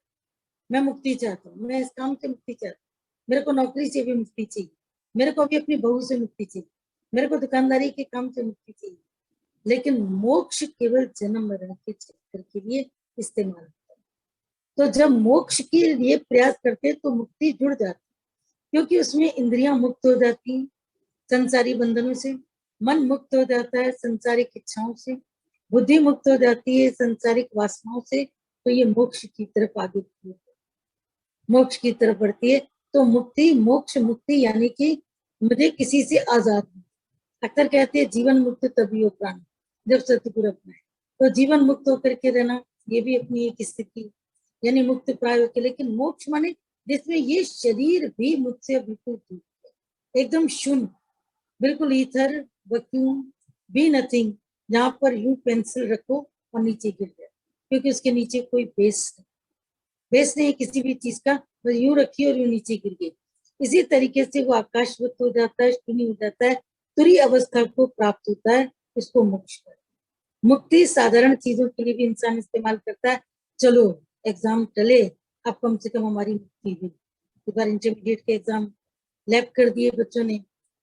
मैं मुक्ति चाहता हूँ, मैं इस काम से मुक्ति चाहता हूँ, मेरे को नौकरी से भी मुक्ति चाहिए, मेरे को भी अपनी बहू से मुक्ति चाहिए, मेरे को दुकानदारी के काम से मुक्ति चाहिए। लेकिन मोक्ष केवल जन्म मरण के चक्कर के लिए इस्तेमाल होता है। तो जब मोक्ष के लिए प्रयास करते हैं तो मुक्ति जुड़ जाती है, क्योंकि उसमें इंद्रियां मुक्त हो जाती हैं संसारी बंधनों से, मन मुक्त हो जाता है संसारिक इच्छाओं से, बुद्धि मुक्त हो जाती है संसारिक वासनाओं से। तो ये मोक्ष की तरफ आगे बढ़ती है, मोक्ष की तरफ बढ़ती है। तो मुक्ति मोक्ष मुक्ति यानी कि मुझे किसी से आजाद हूँ। अक्सर कहते हैं जीवन मुक्त तभी हो प्राण जब सतगुरु अपनाए। तो जीवन मुक्त होकर के रहना ये भी अपनी एक स्थिति यानी मुक्त प्राय होकर, लेकिन मोक्ष माने जिसमें ये शरीर भी मुझसे बिल्कुल दूर है, एकदम शून्य, बिल्कुल ईथर वैक्यूम बी नथिंग, जहां पर यूं पेंसिल रखो और नीचे गिर जाए, क्योंकि उसके नीचे कोई बेस नहीं किसी भी चीज का, बस यूं रखी और यूं नीचे गिर गई। इसी तरीके से वो आकाशवत हो जाता है, शून्य हो जाता है, तुरी अवस्था को प्राप्त होता है। इसको मोक्ष है। मुक्ति साधारण चीजों के लिए भी इंसान इस्तेमाल करता है। चलो एग्जाम टले, अब कम से कम हमारी मुक्ति हुई। इस बार इंटरमीडिएट के एग्जाम लैब कर दिए बच्चों ने,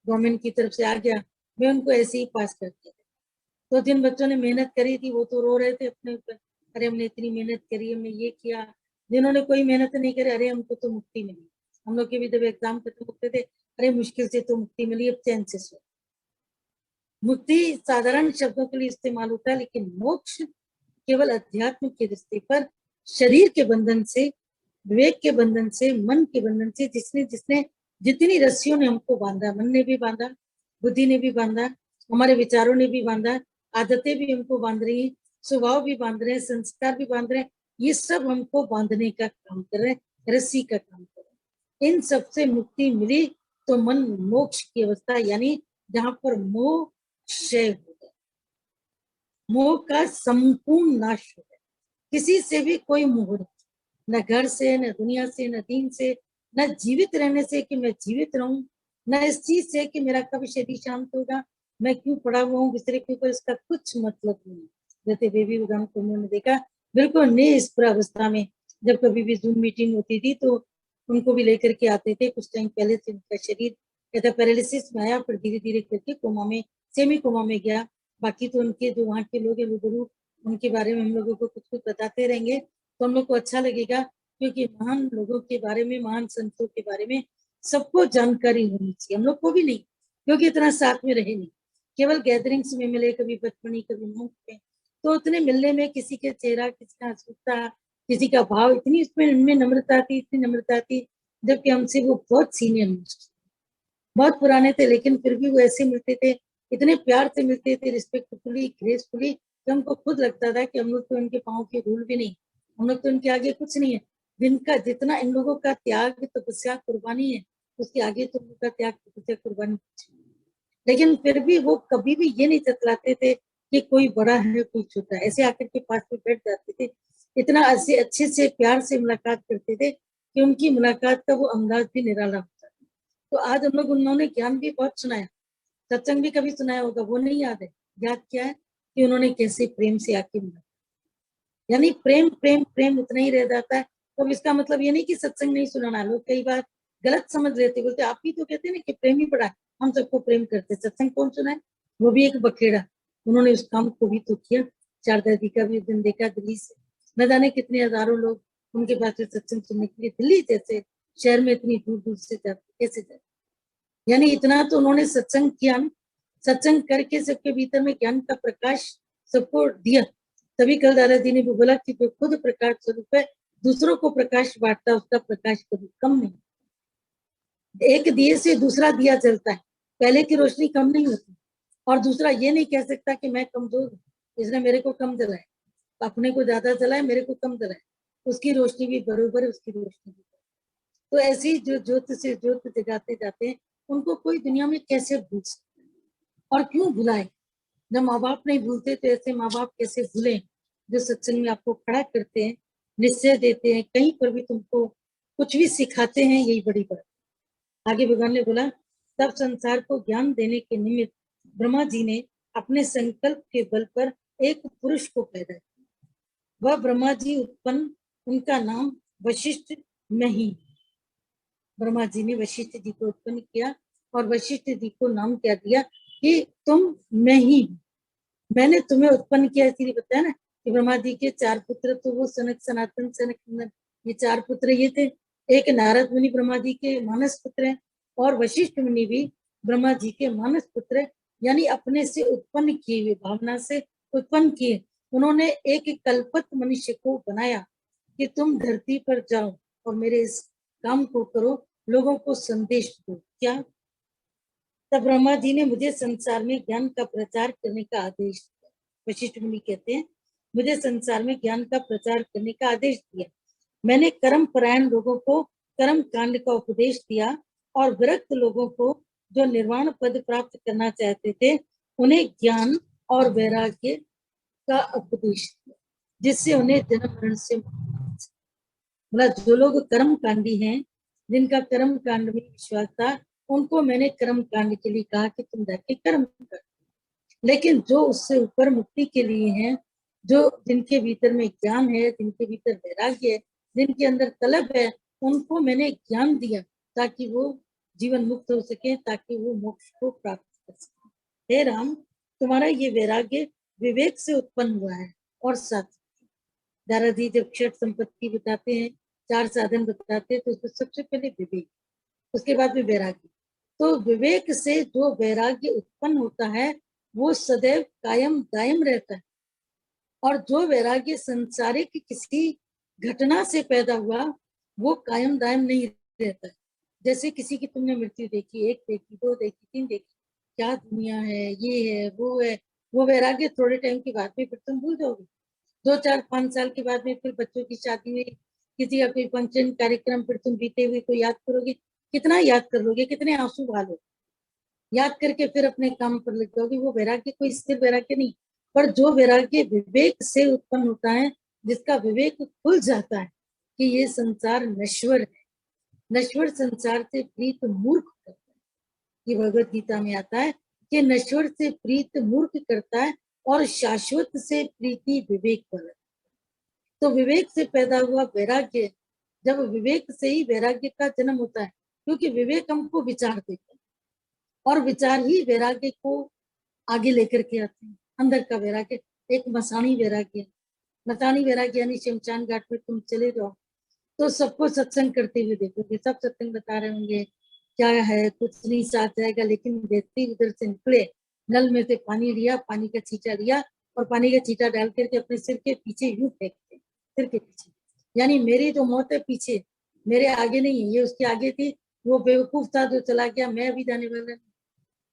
गवर्नमेंट की तरफ से आ गया, मैं उनको ऐसे ही पास कर दिया। तो जिन बच्चों ने मेहनत करी थी वो तो रो रहे थे अपने ऊपर, अरे हमने इतनी मेहनत करी, हमने ये किया। जिन्होंने कोई मेहनत नहीं करी, अरे हमको तो मुक्ति मिली। हम लोग के भी जब एग्जाम खत्म होते थे, अरे मुश्किल से तो मुक्ति मिली, अब चैन से सो। मुक्ति साधारण शब्दों के लिए इस्तेमाल होता है, लेकिन मोक्ष केवल अध्यात्म के रिश्ते पर शरीर के बंधन से, विवेक के बंधन से, मन के बंधन से, जिसने जिसने जितनी रस्सियों ने हमको बांधा, मन ने भी बांधा, बुद्धि ने भी बांधा, हमारे विचारों ने भी बांधा, आदतें भी हमको बांध रही है, स्वभाव भी बांध रहे हैं, संस्कार भी बांध रहे हैं, ये सब हमको बांधने का काम कर रहे हैं, रस्सी का काम कर रहे हैं। इन सबसे मुक्ति मिली तो मन मोक्ष की अवस्था, यानी जहां पर मोह क्षय हो गया, मोह का संपूर्ण नाश हो गया। किसी से भी कोई मोह नहीं, न घर से, न दुनिया से, न दीन से, न जीवित रहने से कि मैं जीवित रहूं, न इस चीज से कि मेरा कब शरीर शांत होगा, मैं क्यों पड़ा हुआ हूँ बिस्तरे के ऊपर, इसका कुछ मतलब नहीं। जैसे बेबी उदाहरण को उन्होंने देखा, बिल्कुल निष्प्र अवस्था में जब कभी भी जूम मीटिंग होती थी तो उनको भी लेकर के आते थे। कुछ टाइम पहले से उनका शरीर कहता पैरालिसिस में आया, फिर धीरे धीरे करके कोमा में, सेमी कोमा में गया। बाकी तो उनके जो वहाँ के लोग हैं वो जरूर उनके बारे में हम लोगों को कुछ कुछ बताते रहेंगे, तो हम लोग को अच्छा लगेगा, क्योंकि महान लोगों के बारे में, महान संतों के बारे में सबको जानकारी होनी चाहिए, हम लोग को भी नहीं, क्योंकि इतना साथ में रहे नहीं, केवल गैदरिंग्स में मिले, कभी बचपनी कभी मुंह पे, तो उतने मिलने में किसी के चेहरा, किसी का हंसता, किसी का भाव, इतनी उसमें उनमें नम्रता थी, इतनी नम्रता थी, जबकि हमसे वो बहुत सीनियर मोस्ट, बहुत पुराने थे, लेकिन फिर भी वो ऐसे मिलते थे, इतने प्यार से मिलते थे, रिस्पेक्टफुली, ग्रेसफुली, कि हमको खुद लगता था कि हम लोग तो इनके पाँव के धूल भी नहीं, हम लोग तो इनके आगे कुछ नहीं है। जिनका जितना इन लोगों का त्याग तपस्या कुर्बानी है, उसके आगे तो उनका त्याग तपस्या कुर्बानी कुछ नहीं। लेकिन फिर भी वो कभी भी ये नहीं जतलाते थे कि कोई बड़ा है कोई छोटा है, ऐसे आकर के पास में बैठ जाते थे, इतना अच्छे से प्यार से मुलाकात करते थे कि उनकी मुलाकात का वो अंदाज भी निराला होता था। तो आज हम लोग, उन्होंने ज्ञान भी बहुत सुनाया, सत्संग भी कभी सुनाया होगा, वो नहीं याद है। याद क्या है कि उन्होंने कैसे प्रेम से आके मिला, यानी प्रेम प्रेम प्रेम उतना ही रह जाता है। तो इसका मतलब ये नहीं कि सत्संग नहीं सुनाना, लोग कई बार गलत समझ लेते, बोलते आप ही तो कहते हैं ना कि प्रेम ही बड़ा है, हम सबको प्रेम करते, सत्संग कौन सुना है? वो भी एक बखेड़ा, उन्होंने उस काम को भी तो किया। शारदा जी का भी एक दिन देखा, दिल्ली से न जाने कितने हजारों लोग उनके पास से सत्संग सुनने के लिए, दिल्ली जैसे शहर में इतनी दूर दूर से जाते, कैसे जाते, यानी इतना तो उन्होंने सत्संग किया, सत्संग करके सबके भीतर में ज्ञान का प्रकाश सबको दिया। तभी कल दादा जी ने भी बोला कि जो खुद प्रकाश स्वरूप है, दूसरों को प्रकाश बांटता, उसका प्रकाश कभी कम नहीं। एक दिए से दूसरा दिया जलता है, पहले की रोशनी कम नहीं होती। और दूसरा ये नहीं कह सकता कि मैं कमजोर हूँ, इसने मेरे को कम जलाया। अपने को ज्यादा जलाए, मेरे को कम जलाए, उसकी रोशनी भी बरोबर है, उसकी रोशनी भी। तो ऐसी जो ज्योत से ज्योत जगाते जाते हैं, उनको कोई दुनिया में कैसे भूल सकते हैं, और क्यों भुलाए? जब माँ बाप नहीं भूलते तो ऐसे माँ बाप कैसे भूले जो सत्संग में आपको खड़ा करते हैं, निश्चय देते हैं, कहीं पर भी तुमको कुछ भी सिखाते हैं, यही बड़ी बात। आगे भगवान ने बोला, तब संसार को ज्ञान देने के निमित्त ब्रह्मा जी ने अपने संकल्प के बल पर एक पुरुष को पैदा किया। वह ब्रह्मा जी उत्पन्न, उनका नाम वशिष्ठ नहीं। ब्रह्मा जी ने वशिष्ठ जी को उत्पन्न किया और वशिष्ठ जी को नाम क्या दिया कि तुम मैं ही, मैंने तुम्हें उत्पन्न किया। इसलिए बताया ना कि ब्रह्मा जी के 4 पुत्र, तो वो सनक, सनातन, सनक, ये 4 पुत्र ये थे। एक नारद मुनि ब्रह्मा जी के मानस पुत्र हैं, और वशिष्ठ मुनि भी ब्रह्मा जी के मानस पुत्र है, यानी अपने से उत्पन्न किए हुए, भावना से उत्पन्न किए। उन्होंने एक कल्पत मनुष्य को बनाया कि तुम धरती पर जाओ और मेरे इस काम को करो, लोगों को संदेश दो। क्या? तब ब्रह्मा जी ने मुझे संसार में ज्ञान का प्रचार करने का आदेश दिया। वशिष्ठ मुनि कहते हैं, मुझे संसार में ज्ञान का प्रचार करने का आदेश दिया। मैंने कर्म परायण लोगों को कर्म कांड का उपदेश दिया, और विरक्त लोगों को जो निर्वाण पद प्राप्त करना चाहते थे, उन्हें ज्ञान और वैराग्य का उपदेश दिया, जिससे उन्हें जन्म मरण से मतलब जो लोग कर्म कांडी हैं, जिनका कर्म कांड में विश्वास था, उनको मैंने कर्म कांड के लिए कहा कि तुम जाके कर्म कर। लेकिन जो उससे ऊपर मुक्ति के लिए हैं, जो जिनके भीतर में ज्ञान है, जिनके भीतर वैराग्य है, जिनके अंदर तलब है, उनको मैंने ज्ञान दिया ताकि वो जीवन मुक्त हो सके, ताकि वो मोक्ष को प्राप्त कर सके। हे राम, तुम्हारा ये वैराग्य विवेक से उत्पन्न हुआ है। और साथ दादाजी जब क्षट संपत्ति बताते हैं, 4 साधन बताते हैं, तो उसमें सबसे पहले विवेक, उसके बाद में वैराग्य। तो विवेक से जो वैराग्य उत्पन्न होता है, वो सदैव कायम दायम रहता है। और जो वैराग्य संसारिक किसी घटना से पैदा हुआ, वो कायम दायम नहीं रहता है। जैसे किसी की तुमने मृत्यु देखी, 1 देखी, 2 देखी, 3 देखी, क्या दुनिया है, ये है, वो है, वो वैराग्य थोड़े टाइम के बाद में फिर तुम भूल जाओगे। 2, 4, 5 साल के बाद में फिर बच्चों की शादी हुई, किसी का कोई फंक्शन कार्यक्रम, फिर तुम बीते हुए को याद करोगे, कितना याद कर लोगे, कितने आंसू बहालोगे, याद करके फिर अपने काम पर लग जाओगे। वो वैराग्य कोई स्थिर वैराग्य नहीं, पर जो वैराग्य विवेक से उत्पन्न होता है, जिसका विवेक खुल जाता है कि ये संसार नश्वर है, नश्वर संसार से प्रीत मूर्ख करता है। ये भगवत गीता में आता है कि नश्वर से प्रीत मूर्ख करता है, और शाश्वत से प्रीति विवेक वाला। तो विवेक से पैदा हुआ वैराग्य, जब विवेक से ही वैराग्य का जन्म होता है, क्योंकि विवेक हमको विचार देता है, और विचार ही वैराग्य को आगे लेकर के आते हैं। अंदर का वैराग्य एक मसाणी वैराग्य, मसाणी वैराग्य यानी शमशान घाट में तुम चले जाओ, तो सबको सत्संग करते हुए देखोगे, सब सत्संग बता रहे होंगे, क्या है कुछ नहीं, साथ जाएगा, लेकिन व्यक्ति उधर से निकले, नल में से पानी लिया, पानी का छींटा लिया, और पानी का छींटा डाल करके अपने सिर के पीछे यूं फेंकते, सिर के पीछे, यानी मेरी जो मौत है पीछे, मेरे आगे नहीं है, ये उसके आगे थी, वो बेवकूफ था जो चला गया, मैं अभी जाने वाला नहीं।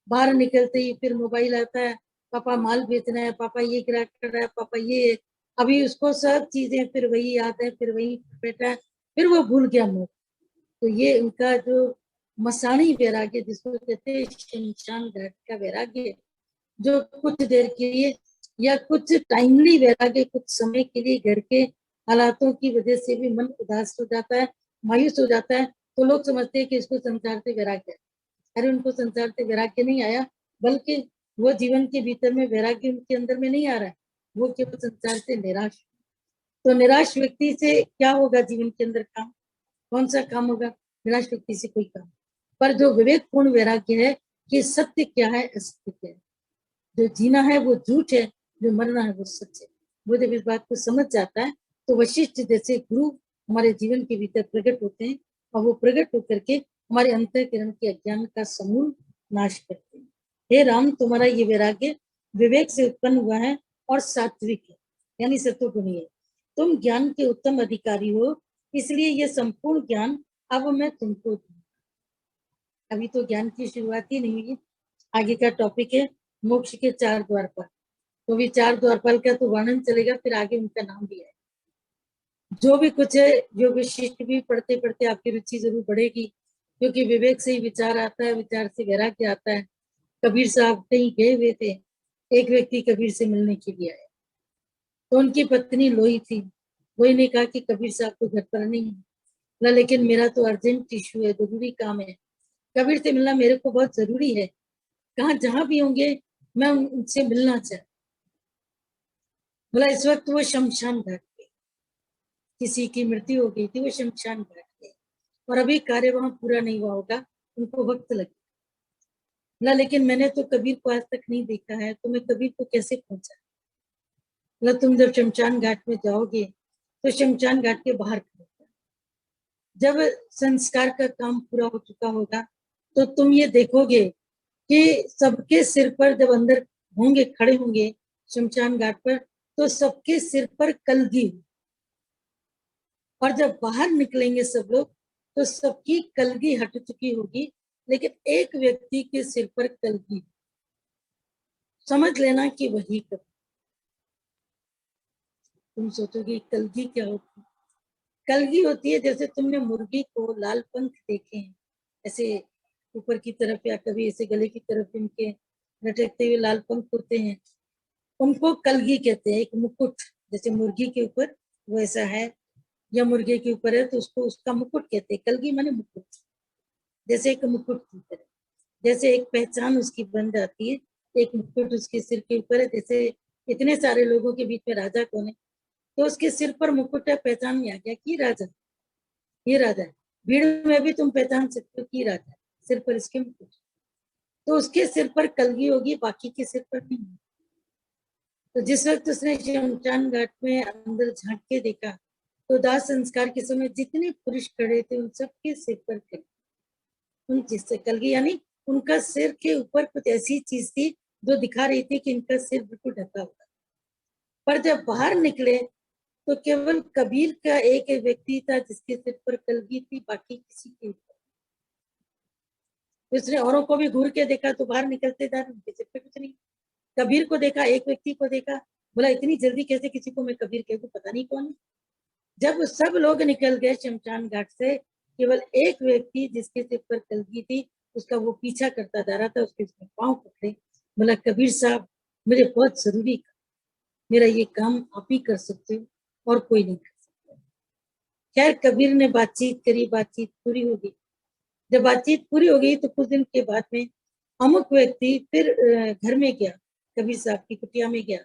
बाहर निकलते ही फिर मोबाइल आता है, पापा माल बेचना है, पापा ये गिरा कर रहा है, पापा ये है। अभी उसको सब चीजें फिर वही याद है, फिर वही बैठा है, फिर वो भूल गया मुंह। तो ये उनका जो मसाणी वैराग्य, जिसको कहते हैं शमशान घाट का वैराग्य, जो कुछ देर के लिए या कुछ टाइमली वैराग्य, कुछ समय के लिए घर के हालातों की वजह से भी मन उदास हो जाता है, मायूस हो जाता है, तो लोग समझते हैं कि इसको संसार से वैराग्य है। अरे उनको संसार से वैराग्य नहीं आया, बल्कि वो जीवन के भीतर में वैराग्य उनके अंदर में नहीं आ रहा है, वो केवल संसार से निराश। तो निराश व्यक्ति से क्या होगा जीवन के अंदर काम? कौन सा काम होगा? निराश व्यक्ति से कोई काम। पर जो विवेकपूर्ण वैराग्य है कि सत्य क्या है, असत्य क्या है, जो जीना है वो झूठ है, जो मरना है वो सच है, वो जब इस बात को समझ जाता है, तो वशिष्ठ जैसे गुरु हमारे जीवन के भीतर प्रकट होते हैं, और वो प्रकट होकर के हमारे अंतःकरण के अज्ञान का समूल नाश करते हैं। हे राम, तुम्हारा ये वैराग्य विवेक से उत्पन्न हुआ है, और सात्विक है, यानी सत्वगुणी है। तुम ज्ञान के उत्तम अधिकारी हो, इसलिए ये संपूर्ण ज्ञान अब मैं तुमको दूं। अभी तो ज्ञान की शुरुआत ही नहीं हुई, आगे का टॉपिक है मोक्ष के 4 द्वार पर। तो विचार द्वारपाल का तो वर्णन चलेगा, फिर आगे उनका नाम भी है। जो भी कुछ है, जो विशिष्ट भी पढ़ते पढ़ते आपकी रुचि जरूर बढ़ेगी, क्योंकि विवेक से ही विचार आता है, विचार से वैराग्य आता है। कबीर साहब कहीं गए हुए थे, एक व्यक्ति कबीर से मिलने के लिए आया, तो उनकी पत्नी लोई थी। लोई ने कहा कि कबीर साहब तो घर पर नहीं है। बोला लेकिन मेरा तो अर्जेंट इशू है, जरूरी काम है, कबीर से मिलना मेरे को बहुत जरूरी है। कहा जहां भी होंगे मैं उनसे मिलना चाहता। बोला इस वक्त वो शमशान घाट पे, किसी की मृत्यु हो गई थी, वो शमशान घाट पे, और अभी कार्य वहां पूरा नहीं हुआ होगा, उनको वक्त लगे। बोला लेकिन मैंने तो कबीर को आज तक नहीं देखा है, तो मैं कबीर को कैसे पहुंचा। बोला तुम जब शमशान घाट में जाओगे तो शमशान घाट के बाहर खड़े हो। जब संस्कार का काम पूरा हो चुका होगा तो तुम ये देखोगे कि सबके सिर पर, जब अंदर होंगे, खड़े होंगे शमशान घाट पर, तो सबके सिर पर कलगी, और जब बाहर निकलेंगे सब लोग तो सबकी कलगी हट चुकी होगी, लेकिन एक व्यक्ति के सिर पर कलगी। समझ लेना कि वही कबीर। तुम सोचोगे कलगी क्या होती है? कलगी होती है जैसे तुमने मुर्गी को लाल पंख देखे हैं, ऐसे ऊपर की तरफ या कभी ऐसे गले की तरफ इनके लटकते हुए लाल पंख होते हैं, उनको कलगी कहते हैं। एक मुकुट जैसे मुर्गी के ऊपर वैसा है, या मुर्गे के ऊपर है तो उसको उसका मुकुट कहते हैं। कलगी माने मुकुट, जैसे एक मुकुट की तरह, जैसे एक पहचान उसकी बन जाती है, एक मुकुट उसके सिर के ऊपर है। जैसे इतने सारे लोगों के बीच में राजा कौन है, तो उसके सिर पर मुकुट है, पहचान में आ गया कि राजा, ये राजा है। भीड़ में भी तुम पहचान सकते हो कि राजा है, सिर पर इसके मुकुट। तो उसके सिर पर कलगी होगी, बाकी के सिर पर नहीं। तो जिस वक्त उसने शमशान घाट में अंदर झांक के देखा, तो दाह संस्कार के समय जितने पुरुष खड़े थे उन सबके सिर पर कलगी, उन जिससे कलगी यानी उनका सिर के ऊपर कुछ ऐसी चीज थी जो दिखा रही थी कि इनका सिर बिल्कुल ढका हुआ। पर जब बाहर निकले तो केवल कबीर का एक व्यक्ति था जिसके सिर पर कलगी थी, बाकी किसी के ऊपर। उसने औरों को भी घूर के देखा, तो बाहर निकलते जा उनके सिर पे कुछ नहीं। कबीर को देखा, एक व्यक्ति को देखा, बोला इतनी जल्दी कैसे किसी को मैं कबीर कहूँ, पता नहीं कौन है। जब सब लोग निकल गए शमशान घाट से, केवल एक व्यक्ति जिसके सिर पर कलगी थी, उसका वो पीछा करता जा रहा था। उसके उसने पाँव पकड़े, बोला कबीर साहब मुझे बहुत जरूरी काम, मेरा ये काम आप ही कर सकते हो और कोई नहीं कर सकता। खैर कबीर ने बातचीत करी, बातचीत पूरी हो गई। जब बातचीत पूरी हो गई तो कुछ दिन के बाद में अमुक व्यक्ति फिर घर में गया, कबीर साहब की कुटिया में गया,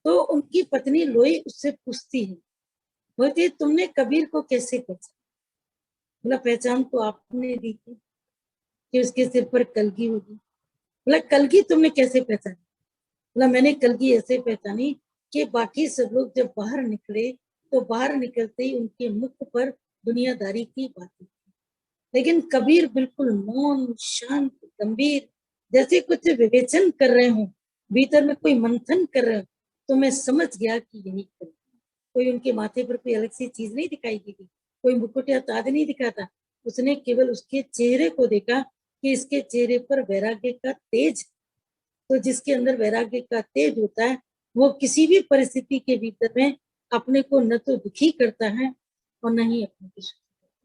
तो उनकी पत्नी लोई उससे पूछती है, बोलती है तुमने कबीर को कैसे पहचाना। बोला पहचान तो आपने दी थी कि उसके सिर पर कलगी होगी। बोला कलगी तुमने कैसे पहचानी। बोला मैंने कलगी ऐसे पहचानी कि बाकी सब लोग जब बाहर निकले तो बाहर निकलते ही उनके मुख पर दुनियादारी की बातें, लेकिन कबीर बिल्कुल मौन, शांत, गंभीर, जैसे कुछ विवेचन कर रहे हो, भीतर में कोई मंथन कर रहे हो। तो मैं समझ गया कि यही कलगी। कोई उनके माथे पर कोई अलग सी चीज नहीं दिखाई दी थी, कोई मुकुट या ताज नहीं दिखा था। उसने केवल उसके चेहरे को देखा कि इसके चेहरे पर वैराग्य का तेज। तो जिसके अंदर वैराग्य का तेज होता है वो किसी भी परिस्थिति के भीतर में अपने को न तो दुखी करता है और न ही अपने को सुखी करता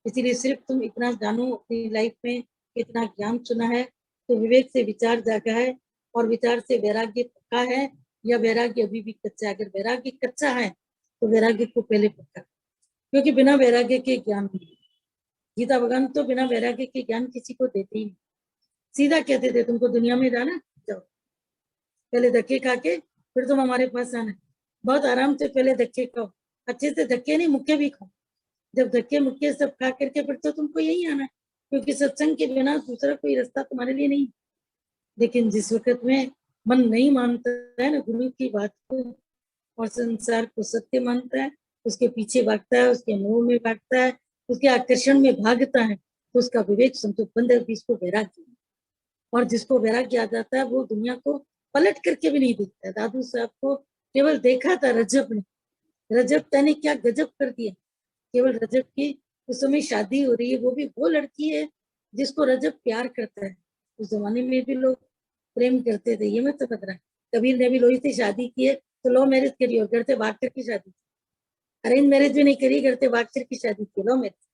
है। इसीलिए सिर्फ तुम इतना जानो अपनी लाइफ में, इतना ज्ञान सुना है तो विवेक से विचार जागा है, और विचार से वैराग्य पक्का है या वैराग्य अभी भी कच्चा है। अगर वैराग्य कच्चा है तो वैराग्य को पहले पक्का, क्योंकि बिना वैराग्य के ज्ञान नहीं। गीता भगवान तो बिना वैराग्य के ज्ञान किसी को देते ही नहीं, सीधा कहते थे तुमको दुनिया में जाना, जाओ पहले धक्के खा के फिर तुम हमारे पास आना। बहुत आराम से पहले धक्के खाओ, अच्छे से धक्के नहीं मुक्के भी खाओ। जब धक्के मुक्के सब खा करके फिर तो तुमको यही आना है, क्योंकि सत्संग के बिना दूसरा कोई रास्ता तुम्हारे लिए नहीं। लेकिन जिस वक्त में मन नहीं मानता है ना गुरु की बात को, और संसार को सत्य मानता है, उसके पीछे भागता है, उसके मोह में भागता है, उसके आकर्षण में भागता है, तो उसका विवेक समझो बंद है, इसको वैराग्य। और जिसको वैराग्य आ जाता है वो दुनिया को पलट करके भी नहीं देखता। दादू साहब को केवल देखा था रजब ने, रजब तने क्या गजब कर दिया। केवल रजब की उस समय शादी हो रही है, वो भी वो लड़की है जिसको रजब प्यार करता है। उस जमाने में भी लोग प्रेम करते थे, ये मैं समझ रहा है। कबीर ने भी लोही से शादी की है तो लव मैरिज करी और घर से भाग करके शादी की, अरेंज मैरिज भी नहीं करी, घर से भाग करके शादी की, लव मैरिज।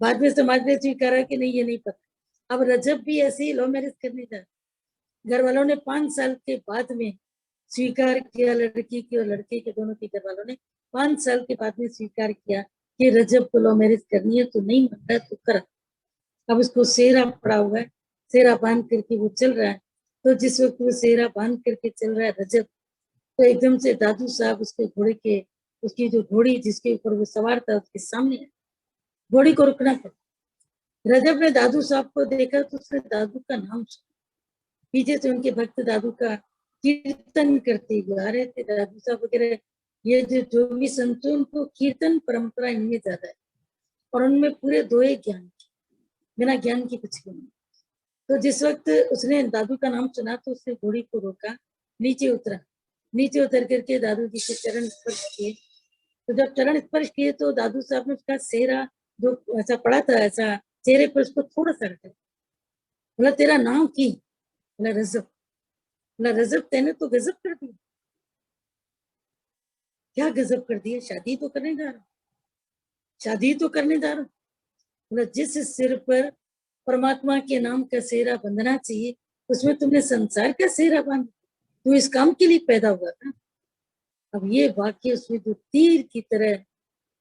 बाद में समाज ने स्वीकारा कि नहीं ये नहीं पता। अब रजब भी ऐसे ही लव मैरिज करने जा, घर वालों ने 5 साल के बाद में स्वीकार किया, लड़की की और लड़के के दोनों के घर वालों ने 5 साल के बाद में स्वीकार किया कि रजब को लव मैरिज करनी है, तो नहीं मन रहा तो कर। अब उसको सेहरा पड़ा हुआ है, सेहरा बांध करके वो चल रहा है। तो जिस वक्त वो सेहरा बांध करके चल रहा है रजब, तो एकदम से दादू साहब उसके घोड़े के, उसकी जो घोड़ी जिसके ऊपर वो सवार था उसके सामने है, घोड़ी को रुकना पड़ा। रजब ने दादू साहब को देखा तो उसने दादू का नाम सुना, पीछे से उनके भक्त दादू का कीर्तन करते हुए आ रहे थे। दादू साहब वगैरह ये जो भी संत उनको कीर्तन परंपरा इनमें ज्यादा है और उनमें पूरे दोए ज्ञान, बिना ज्ञान की कुछ नहीं। तो जिस वक्त उसने दादू का नाम सुना तो उसने घोड़ी को रोका, नीचे उतरा, नीचे उतर करके दादू जी के चरण स्पर्श किए। तो जब चरण स्पर्श किए तो दादू साहब ने उसका चेहरा जो ऐसा पड़ा था, ऐसा चेहरे पर उसको थोड़ा सा हटा, बोला तेरा नाम की? बोला रजब। बोला रजब तेने तो गजब कर दिया। क्या गजब कर दिया? शादी तो करने जा रहा, शादी तो करने जा रहा। बोला जिस सिर पर परमात्मा के नाम का सेहरा बंधना चाहिए उसमें तुमने संसार का सेहरा बांधा, तू इस काम के लिए पैदा हुआ था। अब ये वाक्य उसमें जो तीर की तरह,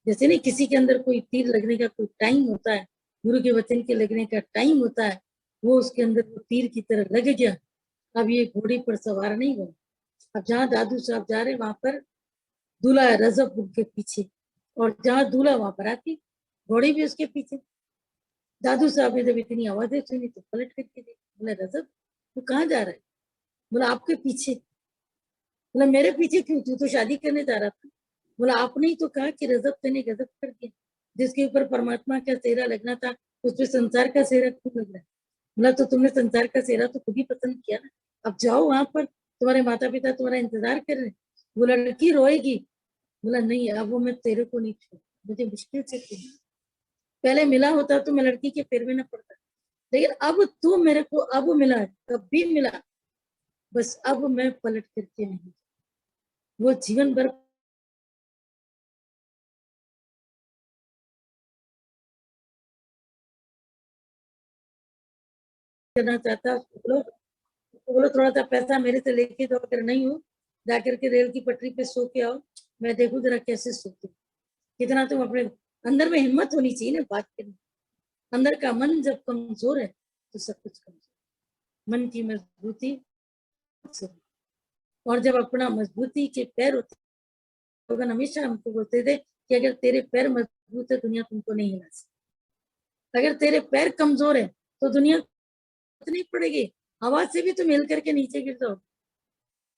जैसे नहीं किसी के अंदर कोई तीर लगने का कोई टाइम होता है, गुरु के वचन के लगने का टाइम होता है, वो उसके अंदर वो तीर की तरह लग गया। अब ये घोड़ी पर सवार नहीं हुआ। अब जहाँ दादू साहब जा रहे वहां पर दूल्हा है रजब उनके पीछे, और जहाँ दूल्हा वहां पर आती घोड़ी भी उसके पीछे। दादू साहब ने जब इतनी आवाजें सुनी तो पलट करके देखा, बोला रजब तू कहाँ जा रहा है? बोला आपके पीछे। बोला मेरे पीछे क्यों? तू तो शादी करने जा रहा था। बोला आपने ही तो कहा कि रजब तेने गजब कर दिया, जिसके ऊपर परमात्मा का सेहरा लगना था उस पर संसार का सेहरा क्यों लग रहा है? बोला तो तुमने संसार का सेहरा तो खुद ही पसंद किया ना, अब जाओ वहां पर, तुम्हारे माता पिता तुम्हारा इंतजार कर रहे हैं। बोला लड़की रोएगी। बोला नहीं अब वो मैं तेरे को नहीं छोड़, मुझे मुश्किल से थी, पहले मिला होता तो मैं लड़की के पैर में न पड़ता, लेकिन अब तू मेरे को अब मिला है, कब भी मिला, बस अब मैं पलट करके नहीं। वो जीवन भर करना चाहता, बोलो थोड़ा सा पैसा मेरे से लेके तो अगर नहीं हो जाकर के रेल की पटरी पे सो के आओ, मैं देखूं जरा कैसे सोते, कितना तुम अपने अंदर में हिम्मत होनी चाहिए ना बात करने। अंदर का मन जब कमजोर है तो सब कुछ कमजोर, मन की मजबूती। और जब अपना मजबूती के पैर होते, लोग हमेशा हमको बोलते थे कि अगर तेरे पैर मजबूत है दुनिया तुमको नहीं हिला सकती, अगर तेरे पैर कमजोर है तो दुनिया नहीं पड़ेगी, हवा से भी तुम हिल करके नीचे गिर जाओ,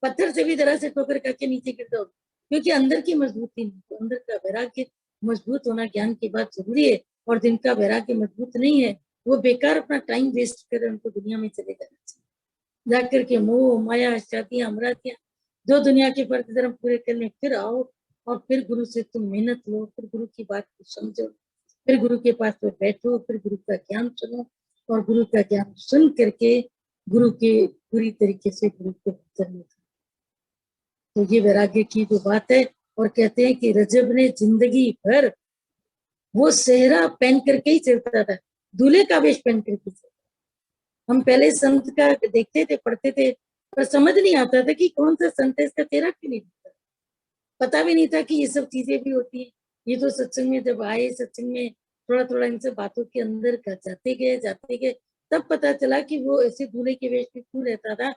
पत्थर से भी जरा से ठोकर करके नीचे गिर जाओ, क्योंकि अंदर की मजबूती नहीं। तो अंदर का वैराग्य मजबूत होना ज्ञान की बात जरूरी है, और जिनका वैराग्य मजबूत नहीं है वो बेकार अपना टाइम वेस्ट करे, उनको दुनिया में चले जाना चाहिए। जाकर के मोह माया शादियां अमरातियां, जो दुनिया के फर्ज धर्म पूरे करने फिर आओ, और फिर गुरु से तुम मेहनत लो, फिर गुरु की बात को समझो, फिर गुरु के पास में बैठो, फिर गुरु का ज्ञान सुनो, और गुरु का ज्ञान सुन करके गुरु के पूरी तरीके से गुरु को करने। तो ये वैराग्य की जो बात है, और कहते हैं कि रजब ने जिंदगी भर वो सेहरा पहन करके ही चलता था, दूल्हे का वेश पहन करके चलता। हम पहले संत का देखते थे, पढ़ते थे, पर समझ नहीं आता था कि कौन सा संत है, इसका चेहरा क्यों नहीं दिखता, पता भी नहीं था कि ये सब चीजें भी होती है। ये तो सत्संग में जब आए, सत्संग में थोड़ा थोड़ा इन सब बातों के अंदर जाते गए, तब पता चला कि वो ऐसे दूल्हे के वेश में क्यों रहता था,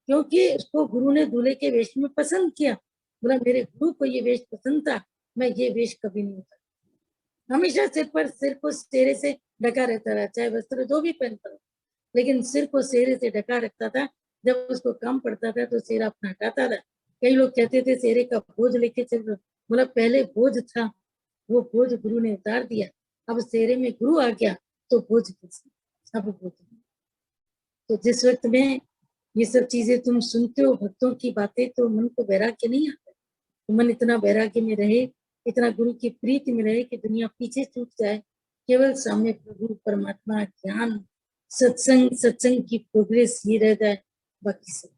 क्योंकि उसको गुरु ने दूल्हे के वेश में पसंद किया। बोला मेरे गुरु को ये वेश पसंद था, मैं ये वेश कभी नहीं होता, हमेशा सिर को सेहरे से ढका रहता रहा, चाहे वस्त्र जो भी पहनता हो, लेकिन सिर को सेहरे से ढका रखता था। जब उसको काम पड़ता था तो सेहरा अपना हटाता था। कई लोग कहते थे सेहरे का बोझ लेके चल रहे, बोला पहले बोझ था, वो बोझ गुरु ने उतार दिया, अब सेहरे में गुरु आ गया तो बोझ कैसे, अब बोझ। तो जिस वक्त में ये सब चीजें तुम सुनते हो भक्तों की बातें, तो मन को वैराग्य नहीं आता, तो मन इतना वैराग्य में रहे, इतना गुरु की प्रीति में रहे कि दुनिया पीछे छूट जाए, केवल सामने प्रभु परमात्मा ज्ञान सत्संग, सत्संग की प्रोग्रेस ये रह जाए, बाकी सब